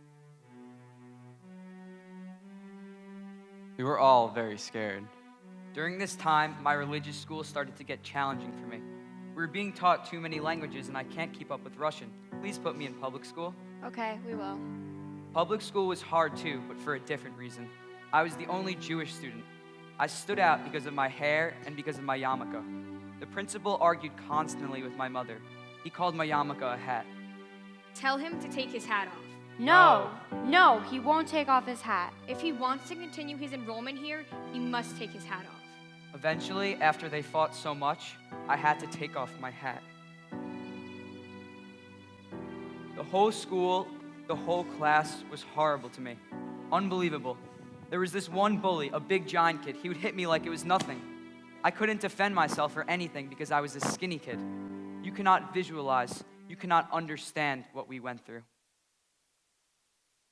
We were all very scared. During this time, my religious school started to get challenging for me. We were being taught too many languages and I can't keep up with Russian. Please put me in public school. Okay, we will. Public school was hard too, but for a different reason. I was the only Jewish student. I stood out because of my hair and because of my yarmulke. The principal argued constantly with my mother. He called my yarmulke a hat. Tell him to take his hat off. No, he won't take off his hat. If he wants to continue his enrollment here, he must take his hat off. Eventually, after they fought so much, I had to take off my hat. The whole school, the whole class was horrible to me. Unbelievable. There was this one bully, a big giant kid. He would hit me like it was nothing. I couldn't defend myself or anything because I was a skinny kid. You cannot visualize, you cannot understand what we went through.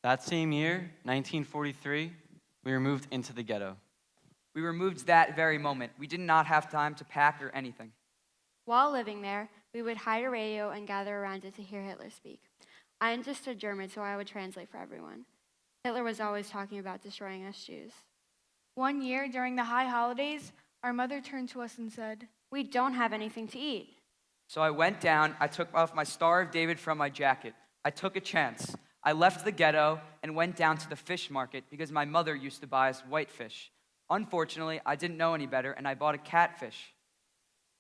That same year, 1943, we were moved into the ghetto. We were moved that very moment. We did not have time to pack or anything. While living there, we would hide a radio and gather around it to hear Hitler speak. I understood German, so I would translate for everyone. Hitler was always talking about destroying us Jews. One year, during the high holidays, our mother turned to us and said, "We don't have anything to eat." So I went down, I took off my Star of David from my jacket. I took a chance. I left the ghetto and went down to the fish market because my mother used to buy us whitefish. Unfortunately, I didn't know any better and I bought a catfish.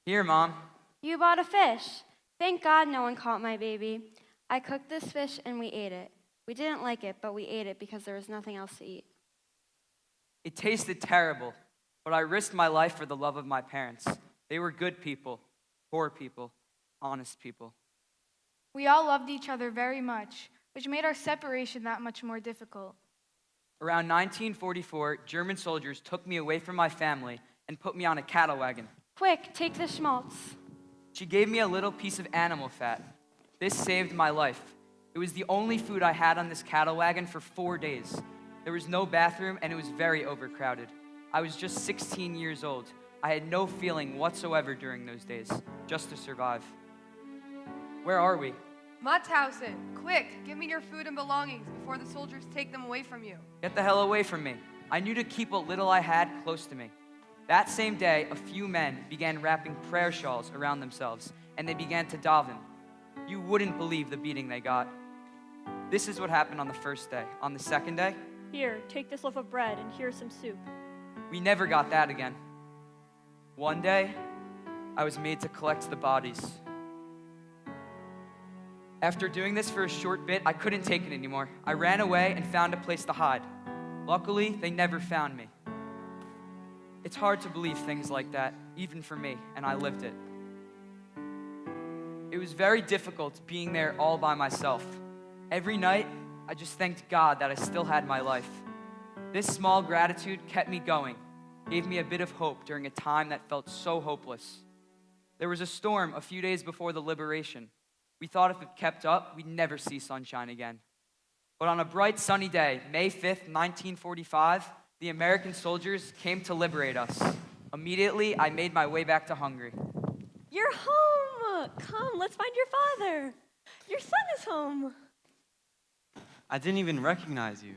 Here, Mom. You bought a fish. Thank God no one caught my baby. I cooked this fish and we ate it. We didn't like it, but we ate it because there was nothing else to eat. It tasted terrible, but I risked my life for the love of my parents. They were good people, poor people, honest people. We all loved each other very much, which made our separation that much more difficult. Around 1944, German soldiers took me away from my family and put me on a cattle wagon. Quick, take the schmaltz. She gave me a little piece of animal fat. This saved my life. It was the only food I had on this cattle wagon for 4 days. There was no bathroom and it was very overcrowded. I was just 16 years old. I had no feeling whatsoever during those days, just to survive. Where are we? Mauthausen, quick, give me your food and belongings before the soldiers take them away from you. Get the hell away from me. I knew to keep what little I had close to me. That same day, a few men began wrapping prayer shawls around themselves, and they began to daven. You wouldn't believe the beating they got. This is what happened on the first day. On the second day, Here, take this loaf of bread, and here's some soup. we never got that again. One day, I was made to collect the bodies. After doing this for a short bit, I couldn't take it anymore. I ran away and found a place to hide. Luckily, they never found me. It's hard to believe things like that, even for me, and I lived it. It was very difficult being there all by myself. Every night, I just thanked God that I still had my life. This small gratitude kept me going, gave me a bit of hope during a time that felt so hopeless. There was a storm a few days before the liberation. We thought if it kept up, we'd never see sunshine again. But on a bright sunny day, May 5th, 1945, the American soldiers came to liberate us. Immediately, I made my way back to Hungary. You're home! Come, let's find your father. Your son is home. I didn't even recognize you.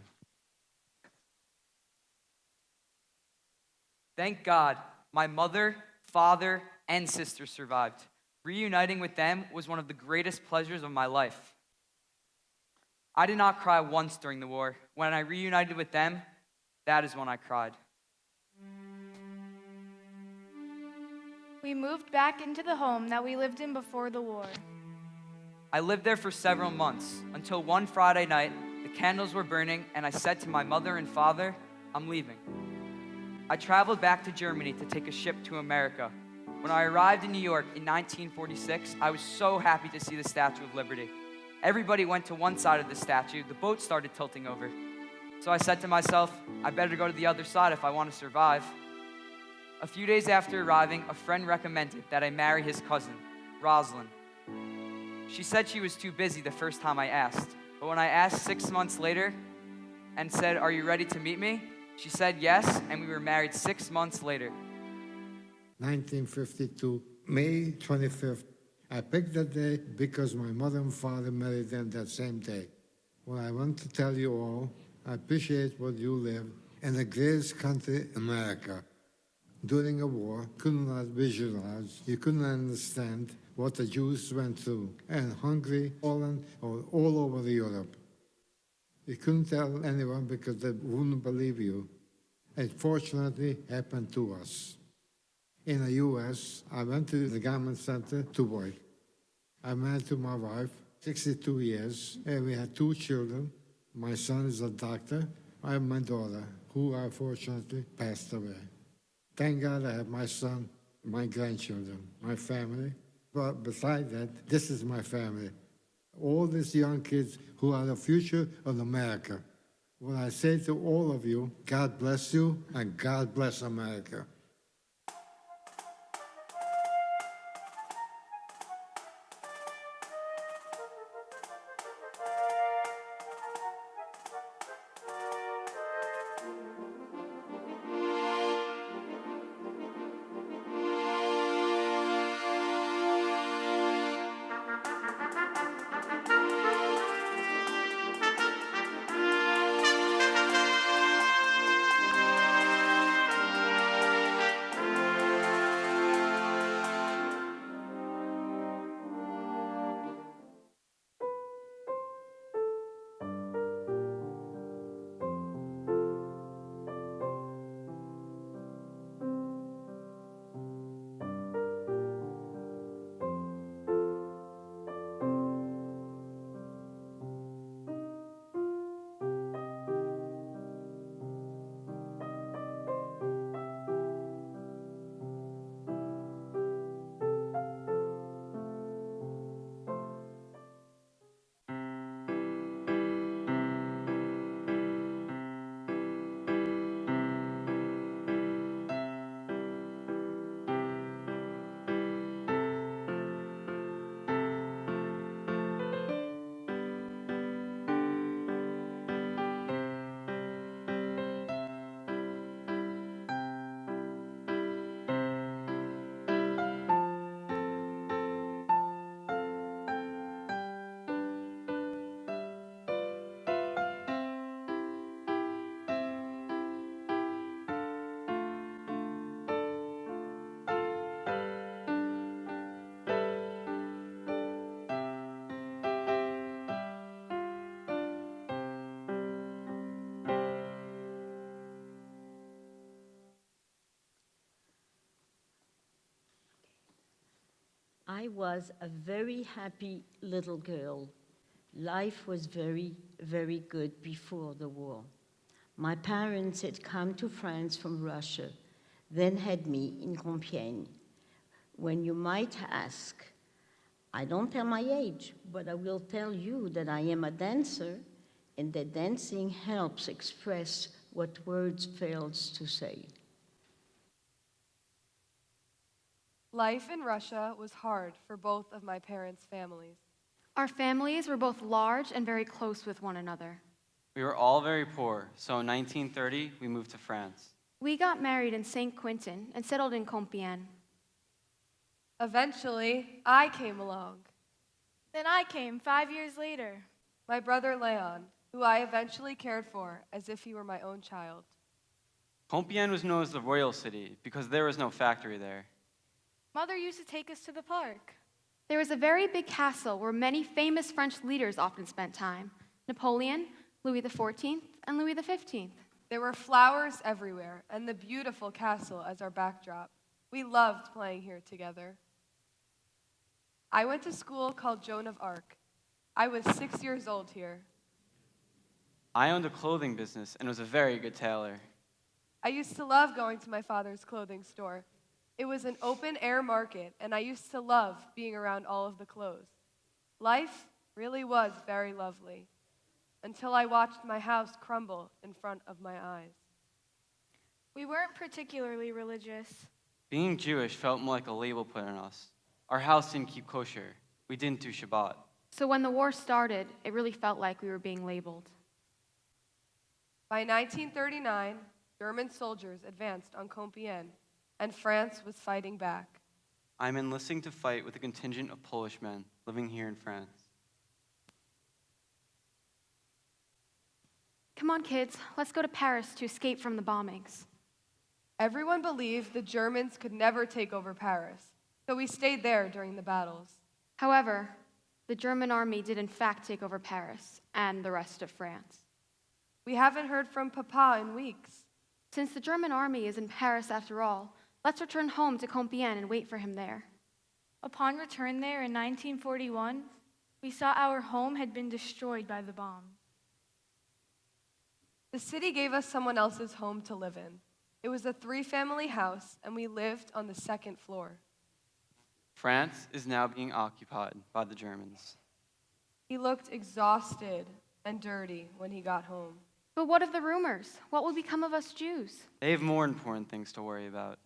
Thank God, my mother, father, and sister survived. Reuniting with them was one of the greatest pleasures of my life. I did not cry once during the war. When I reunited with them, that is when I cried. We moved back into the home that we lived in before the war. I lived there for several months, until one Friday night, the candles were burning, and I said to my mother and father, I'm leaving. I traveled back to Germany to take a ship to America. When I arrived in New York in 1946, I was so happy to see the Statue of Liberty. Everybody went to one side of the statue. The boat started tilting over. So I said to myself, I better go to the other side if I want to survive. A few days after arriving, a friend recommended that I marry his cousin, Rosalind. She said she was too busy the first time I asked. But when I asked 6 months later and said, are you ready to meet me? She said yes, and we were married 6 months later. 1952, May 25th. I picked that day because my mother and father married them that same day. Well, I want to tell you all, I appreciate what you live in the greatest country, America. During a war, could not visualize, you couldn't understand what the Jews went through, and Hungary, Poland, or all over Europe. You couldn't tell anyone because they wouldn't believe you. It fortunately happened to us. In the U.S., I went to the Garment Center to work. I'm married to my wife, 62 years, and we had 2 children. My son is a doctor. I have my daughter, who unfortunately passed away. Thank God I have my son, my grandchildren, my family. But besides that, this is my family. All these young kids who are the future of America. When I say to all of you, God bless you and God bless America. I was a very happy little girl. Life was very, very good before the war. My parents had come to France from Russia, then had me in Compiègne. When you might ask, I don't tell my age, but I will tell you that I am a dancer, and that dancing helps express what words fails to say. Life in Russia was hard for both of my parents' families. Our families were both large and very close with one another. We were all very poor, so in 1930, we moved to France. We got married in St. Quentin and settled in Compiègne. Eventually, I came along. Then I came 5 years later. My brother Leon, who I eventually cared for as if he were my own child. Compiègne was known as the Royal City because there was no factory there. Mother used to take us to the park. There was a very big castle where many famous French leaders often spent time. Napoleon, Louis XIV, and Louis XV. There were flowers everywhere and the beautiful castle as our backdrop. We loved playing here together. I went to school called Joan of Arc. I was 6 years old here. I owned a clothing business and was a very good tailor. I used to love going to my father's clothing store. It was an open-air market, and I used to love being around all of the clothes. Life really was very lovely, until I watched my house crumble in front of my eyes. We weren't particularly religious. Being Jewish felt more like a label put on us. Our house didn't keep kosher. We didn't do Shabbat. So when the war started, it really felt like we were being labeled. By 1939, German soldiers advanced on Compiègne, and France was fighting back. I'm enlisting to fight with a contingent of Polish men living here in France. Come on, kids, let's go to Paris to escape from the bombings. Everyone believed the Germans could never take over Paris, so we stayed there during the battles. However, the German army did in fact take over Paris and the rest of France. We haven't heard from Papa in weeks. Since the German army is in Paris after all, let's return home to Compiègne and wait for him there. Upon return there in 1941, we saw our home had been destroyed by the bomb. The city gave us someone else's home to live in. It was a 3-family house, and we lived on the 2nd floor. France is now being occupied by the Germans. He looked exhausted and dirty when he got home. But what of the rumors? What will become of us Jews? They have more important things to worry about.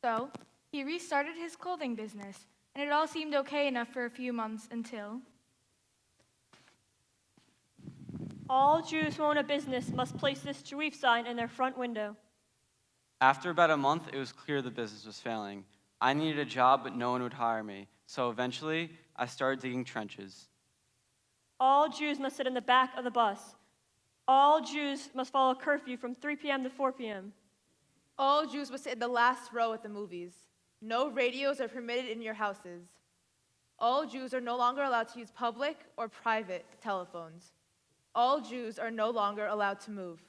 So, he restarted his clothing business, and it all seemed okay enough for a few months until... All Jews who own a business must place this Juif sign in their front window. After about a month, it was clear the business was failing. I needed a job, but no one would hire me. So eventually, I started digging trenches. All Jews must sit in the back of the bus. All Jews must follow curfew from 3 p.m. to 4 p.m. All Jews must sit in the last row at the movies. No radios are permitted in your houses. All Jews are no longer allowed to use public or private telephones. All Jews are no longer allowed to move.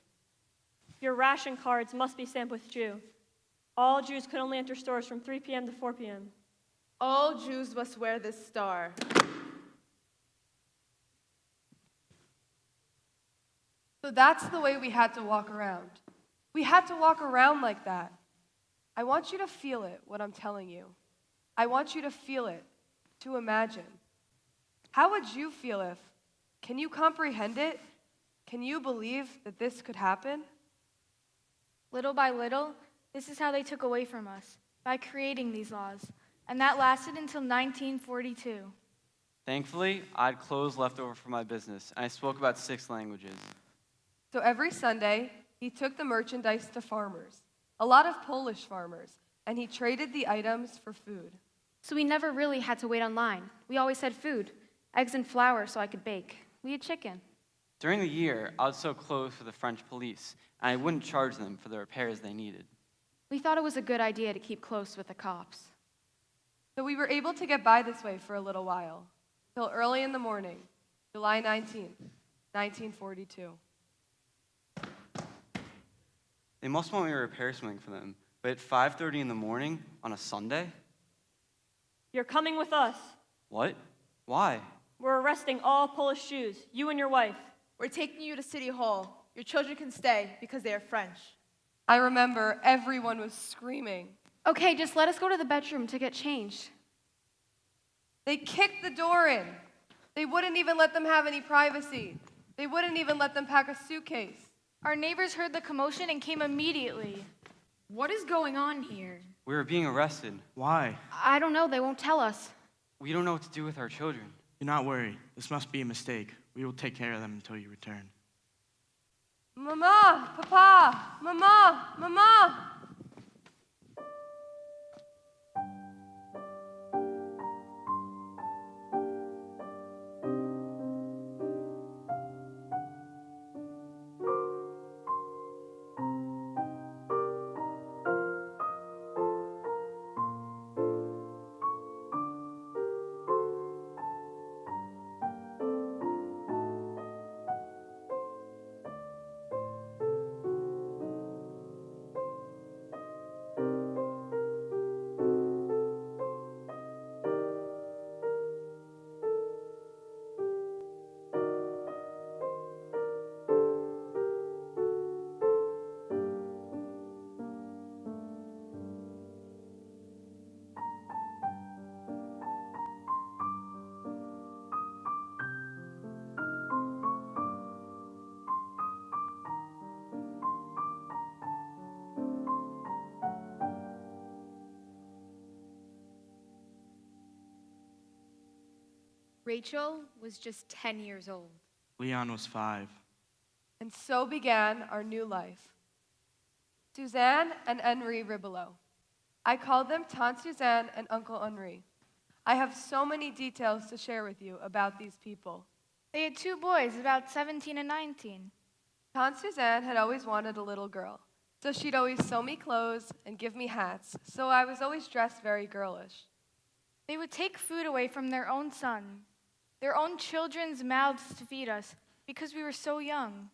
Your ration cards must be stamped with Jew. All Jews could only enter stores from 3 p.m. to 4 p.m. All Jews must wear this star. So that's the way we had to walk around. We had to walk around like that. I want you to feel it, what I'm telling you. I want you to feel it, to imagine. How would you feel if, can you comprehend it? Can you believe that this could happen? Little by little, this is how they took away from us, by creating these laws. And that lasted until 1942. Thankfully, I had clothes left over from my business, and I spoke about 6 languages. So every Sunday, he took the merchandise to farmers, a lot of Polish farmers, and he traded the items for food. So we never really had to wait online. We always had food, eggs and flour so I could bake. We had chicken. During the year, I would sew clothes for the French police, and I wouldn't charge them for the repairs they needed. We thought it was a good idea to keep close with the cops. So we were able to get by this way for a little while, till early in the morning, July 19th, 1942. They must want me to repair something for them, but at 5:30 in the morning on a Sunday? You're coming with us. What? Why? We're arresting all Polish Jews, you and your wife. We're taking you to City Hall. Your children can stay because they are French. I remember everyone was screaming. Okay, just let us go to the bedroom to get changed. They kicked the door in. They wouldn't even let them have any privacy. They wouldn't even let them pack a suitcase. Our neighbors heard the commotion and came immediately. What is going on here? We were being arrested. Why? I don't know, they won't tell us. We don't know what to do with our children. Do not worry. This must be a mistake. We will take care of them until you return. Mama, Papa, Mama, Mama. Rachel was just 10 years old. Leon was 5. And so began our new life. Suzanne and Henri Ribelot. I call them Tante Suzanne and Uncle Henri. I have so many details to share with you about these people. They had 2 boys, about 17 and 19. Tante Suzanne had always wanted a little girl, so she'd always sew me clothes and give me hats, so I was always dressed very girlish. They would take food away from their own son, their own children's mouths to feed us, because we were so young.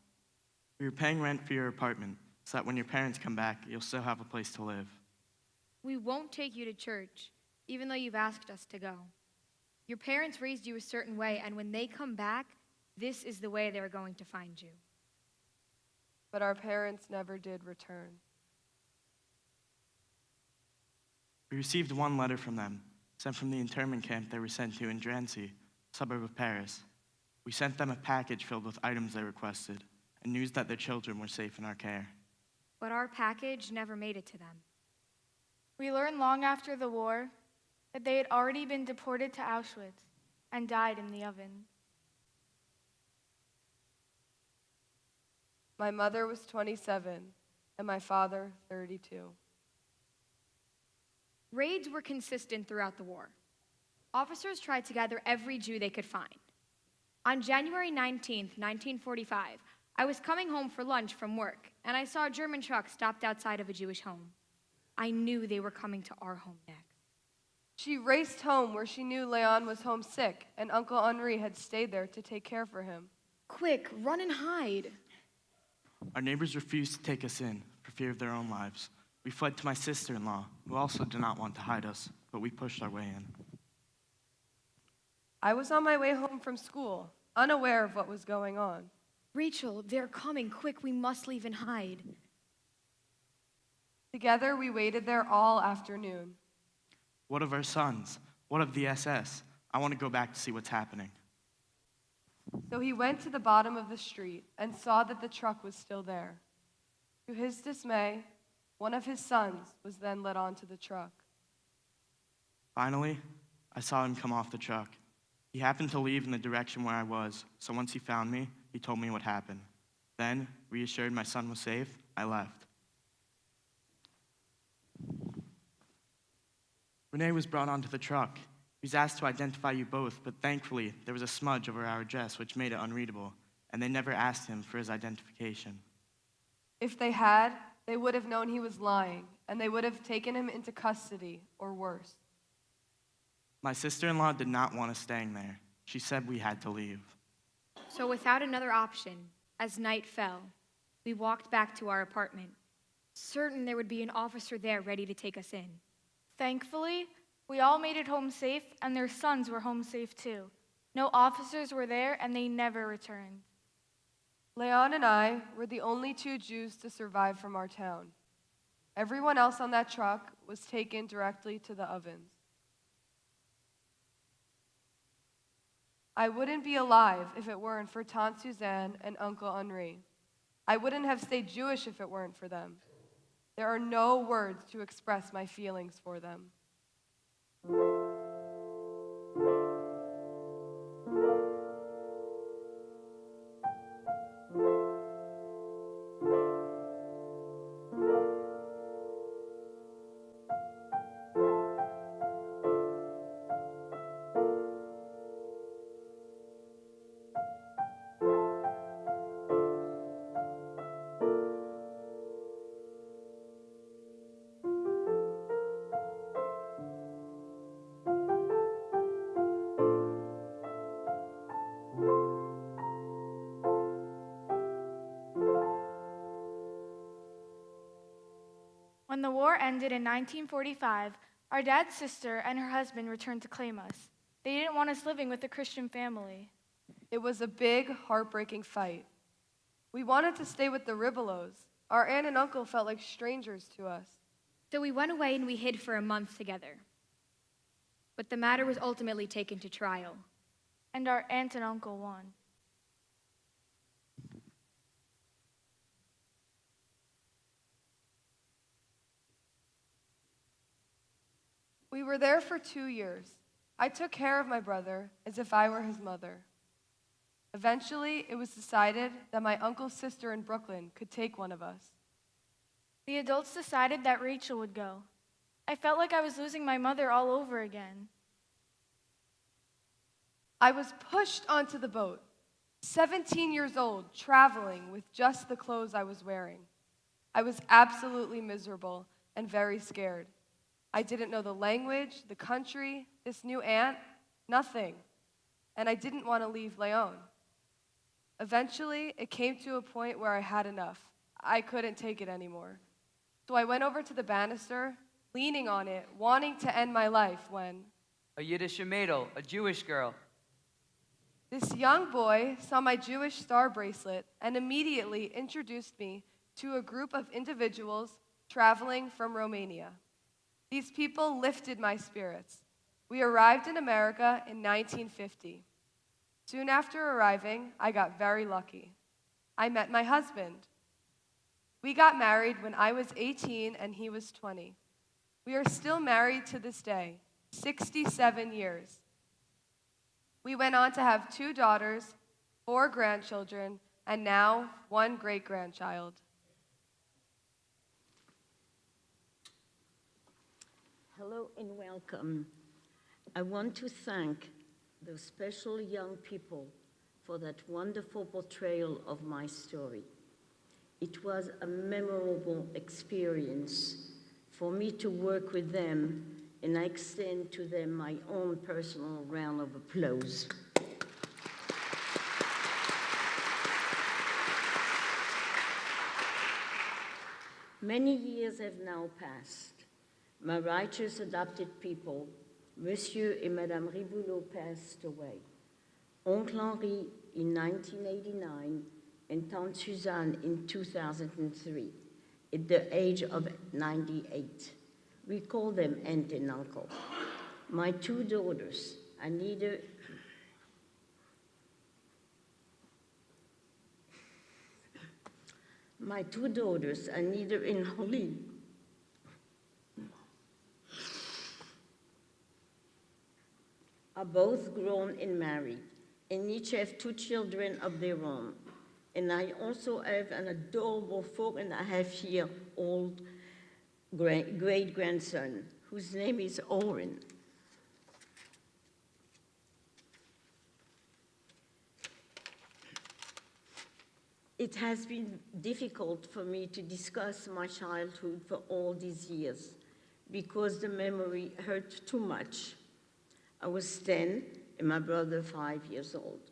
We were paying rent for your apartment, so that when your parents come back, you'll still have a place to live. We won't take you to church, even though you've asked us to go. Your parents raised you a certain way, and when they come back, this is the way they're going to find you. But our parents never did return. We received one letter from them, sent from the internment camp they were sent to in Drancy, a suburb of Paris. We sent them a package filled with items they requested, and news that their children were safe in our care. But our package never made it to them. We learned long after the war that they had already been deported to Auschwitz and died in the oven. My mother was 27, and my father 32. Raids were consistent throughout the war. Officers tried to gather every Jew they could find. On January 19th, 1945, I was coming home for lunch from work, and I saw a German truck stopped outside of a Jewish home. I knew they were coming to our home next. She raced home where she knew Leon was homesick, and Uncle Henri had stayed there to take care for him. Quick, run and hide. Our neighbors refused to take us in for fear of their own lives. We fled to my sister-in-law, who also did not want to hide us, but we pushed our way in. I was on my way home from school, unaware of what was going on. Rachel, they're coming. Quick, we must leave and hide. Together, we waited there all afternoon. What of our sons? What of the SS? I want to go back to see what's happening. So he went to the bottom of the street and saw that the truck was still there. To his dismay, one of his sons was then led onto the truck. Finally, I saw him come off the truck. He happened to leave in the direction where I was, so once he found me, he told me what happened. Then, reassured my son was safe, I left. Renee was brought onto the truck. He was asked to identify you both, but thankfully, there was a smudge over our address which made it unreadable, and they never asked him for his identification. If they had, they would have known he was lying, and they would have taken him into custody, or worse. My sister-in-law did not want us staying there. She said we had to leave. So without another option, as night fell, we walked back to our apartment, certain there would be an officer there ready to take us in. Thankfully, We all made it home safe, and their sons were home safe too. No officers were there, and they never returned. Leon and I were the only 2 Jews to survive from our town. Everyone else on that truck was taken directly to the ovens. I wouldn't be alive if it weren't for Tante Suzanne and Uncle Henri. I wouldn't have stayed Jewish if it weren't for them. There are no words to express my feelings for them. When the war ended in 1945, our dad's sister and her husband returned to claim us. They didn't want us living with a Christian family. It was a big, heartbreaking fight. We wanted to stay with the Ribelows. Our aunt and uncle felt like strangers to us. So we went away and we hid for a month together. But the matter was ultimately taken to trial. And our aunt and uncle won. We were there for 2 years. I took care of my brother as if I were his mother. Eventually, it was decided that my uncle's sister in Brooklyn could take one of us. The adults decided that Rachel would go. I felt like I was losing my mother all over again. I was pushed onto the boat, 17 years old, traveling with just the clothes I was wearing. I was absolutely miserable and very scared. I didn't know the language, the country, this new aunt, nothing. And I didn't want to leave Leon. Eventually, it came to a point where I had enough. I couldn't take it anymore. So I went over to the banister, leaning on it, wanting to end my life when a Yiddish Mädel, a Jewish girl. This young boy saw my Jewish star bracelet and immediately introduced me to a group of individuals traveling from Romania. These people lifted my spirits. We arrived in America in 1950. Soon after arriving, I got very lucky. I met my husband. We got married when I was 18 and he was 20. We are still married to this day, 67 years. We went on to have 2 daughters, 4 grandchildren, and now 1 great-grandchild. Hello and welcome. I want to thank those special young people for that wonderful portrayal of my story. It was a memorable experience for me to work with them, and I extend to them my own personal round of applause. Many years have now passed. My righteous adopted people, Monsieur and Madame Riboulot, passed away. Oncle Henri in 1989 and Tante Suzanne in 2003, at the age of 98. We call them aunt and uncle. My 2 daughters are neither in holy are both grown and married, and each have 2 children of their own. And I also have an adorable 4.5-year-old great-grandson, whose name is Oren. It has been difficult for me to discuss my childhood for all these years, because the memory hurt too much. I was 10 and my brother 5 years old.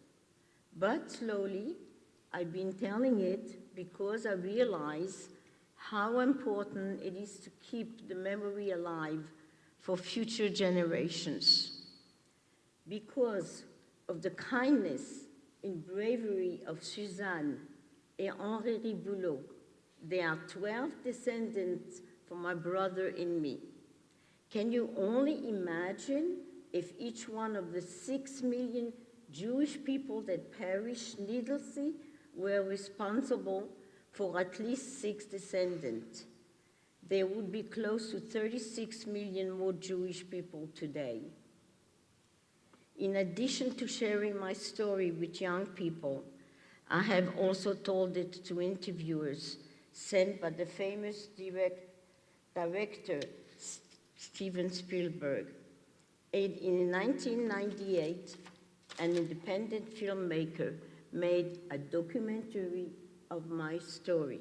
But slowly, I've been telling it because I realize how important it is to keep the memory alive for future generations. Because of the kindness and bravery of Suzanne and Henri Riboulot, there are 12 descendants from my brother and me. Can you only imagine if each one of the 6 million Jewish people that perished needlessly were responsible for at least 6 descendants? There would be close to 36 million more Jewish people today. In addition to sharing my story with young people, I have also told it to interviewers sent by the famous director Steven Spielberg. And in 1998, an independent filmmaker made a documentary of my story,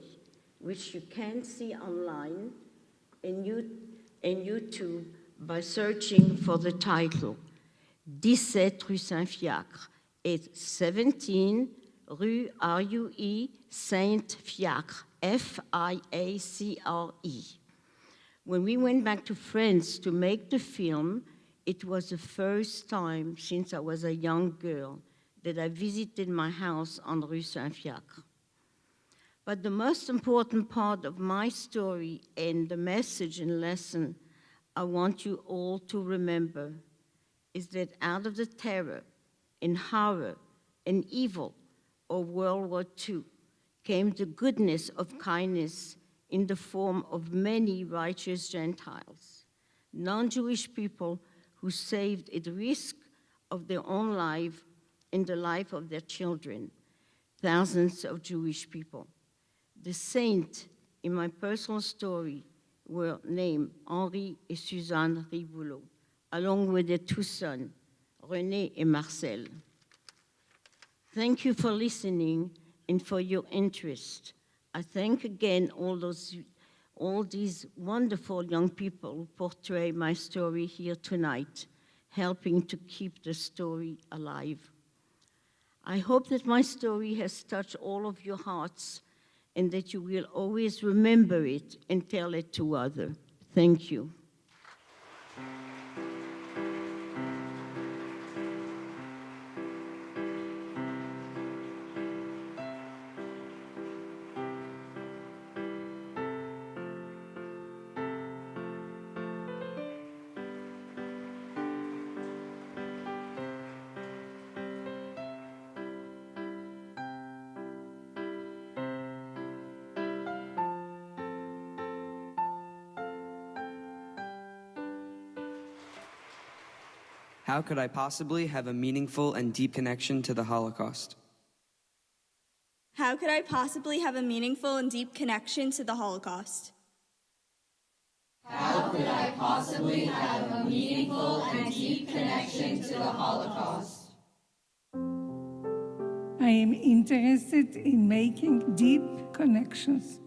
which you can see online and YouTube by searching for the title, 17 rue Saint-Fiacre, et 17 rue RUE Saint-Fiacre, F-I-A-C-R-E. When we went back to France to make the film, it was the first time since I was a young girl that I visited my house on Rue Saint-Fiacre. But the most important part of my story and the message and lesson I want you all to remember is that out of the terror and horror and evil of World War II came the goodness of kindness in the form of many righteous Gentiles, non-Jewish people who saved at risk of their own life and the life of their children, thousands of Jewish people. The saints in my personal story were named Henri and Suzanne Riboulot, along with their 2 sons, René and Marcel. Thank you for listening and for your interest. I thank again all these wonderful young people who portray my story here tonight, helping to keep the story alive. I hope that my story has touched all of your hearts and that you will always remember it and tell it to others. Thank you. How could I possibly have a meaningful and deep connection to the Holocaust? How could I possibly have a meaningful and deep connection to the Holocaust? How could I possibly have a meaningful and deep connection to the Holocaust? I am interested in making deep connections.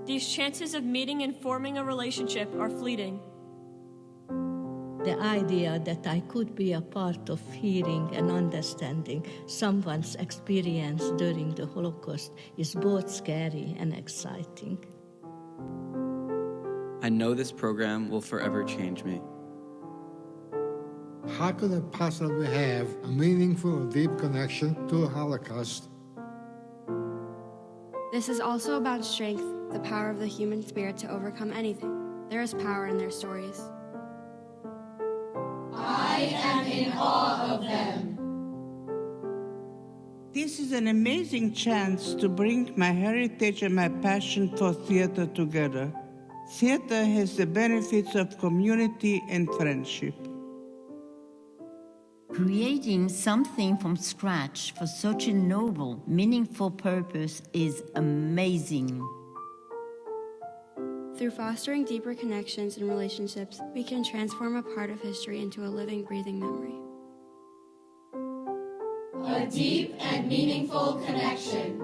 These chances of meeting and forming a relationship are fleeting. The idea that I could be a part of hearing and understanding someone's experience during the Holocaust is both scary and exciting. I know this program will forever change me. How could I possibly have a meaningful and deep connection to the Holocaust? This is also about strength, the power of the human spirit to overcome anything. There is power in their stories. I am in awe of them. This is an amazing chance to bring my heritage and my passion for theater together. Theater has the benefits of community and friendship. Creating something from scratch for such a noble, meaningful purpose is amazing. Through fostering deeper connections and relationships, we can transform a part of history into a living, breathing memory. A deep and meaningful connection.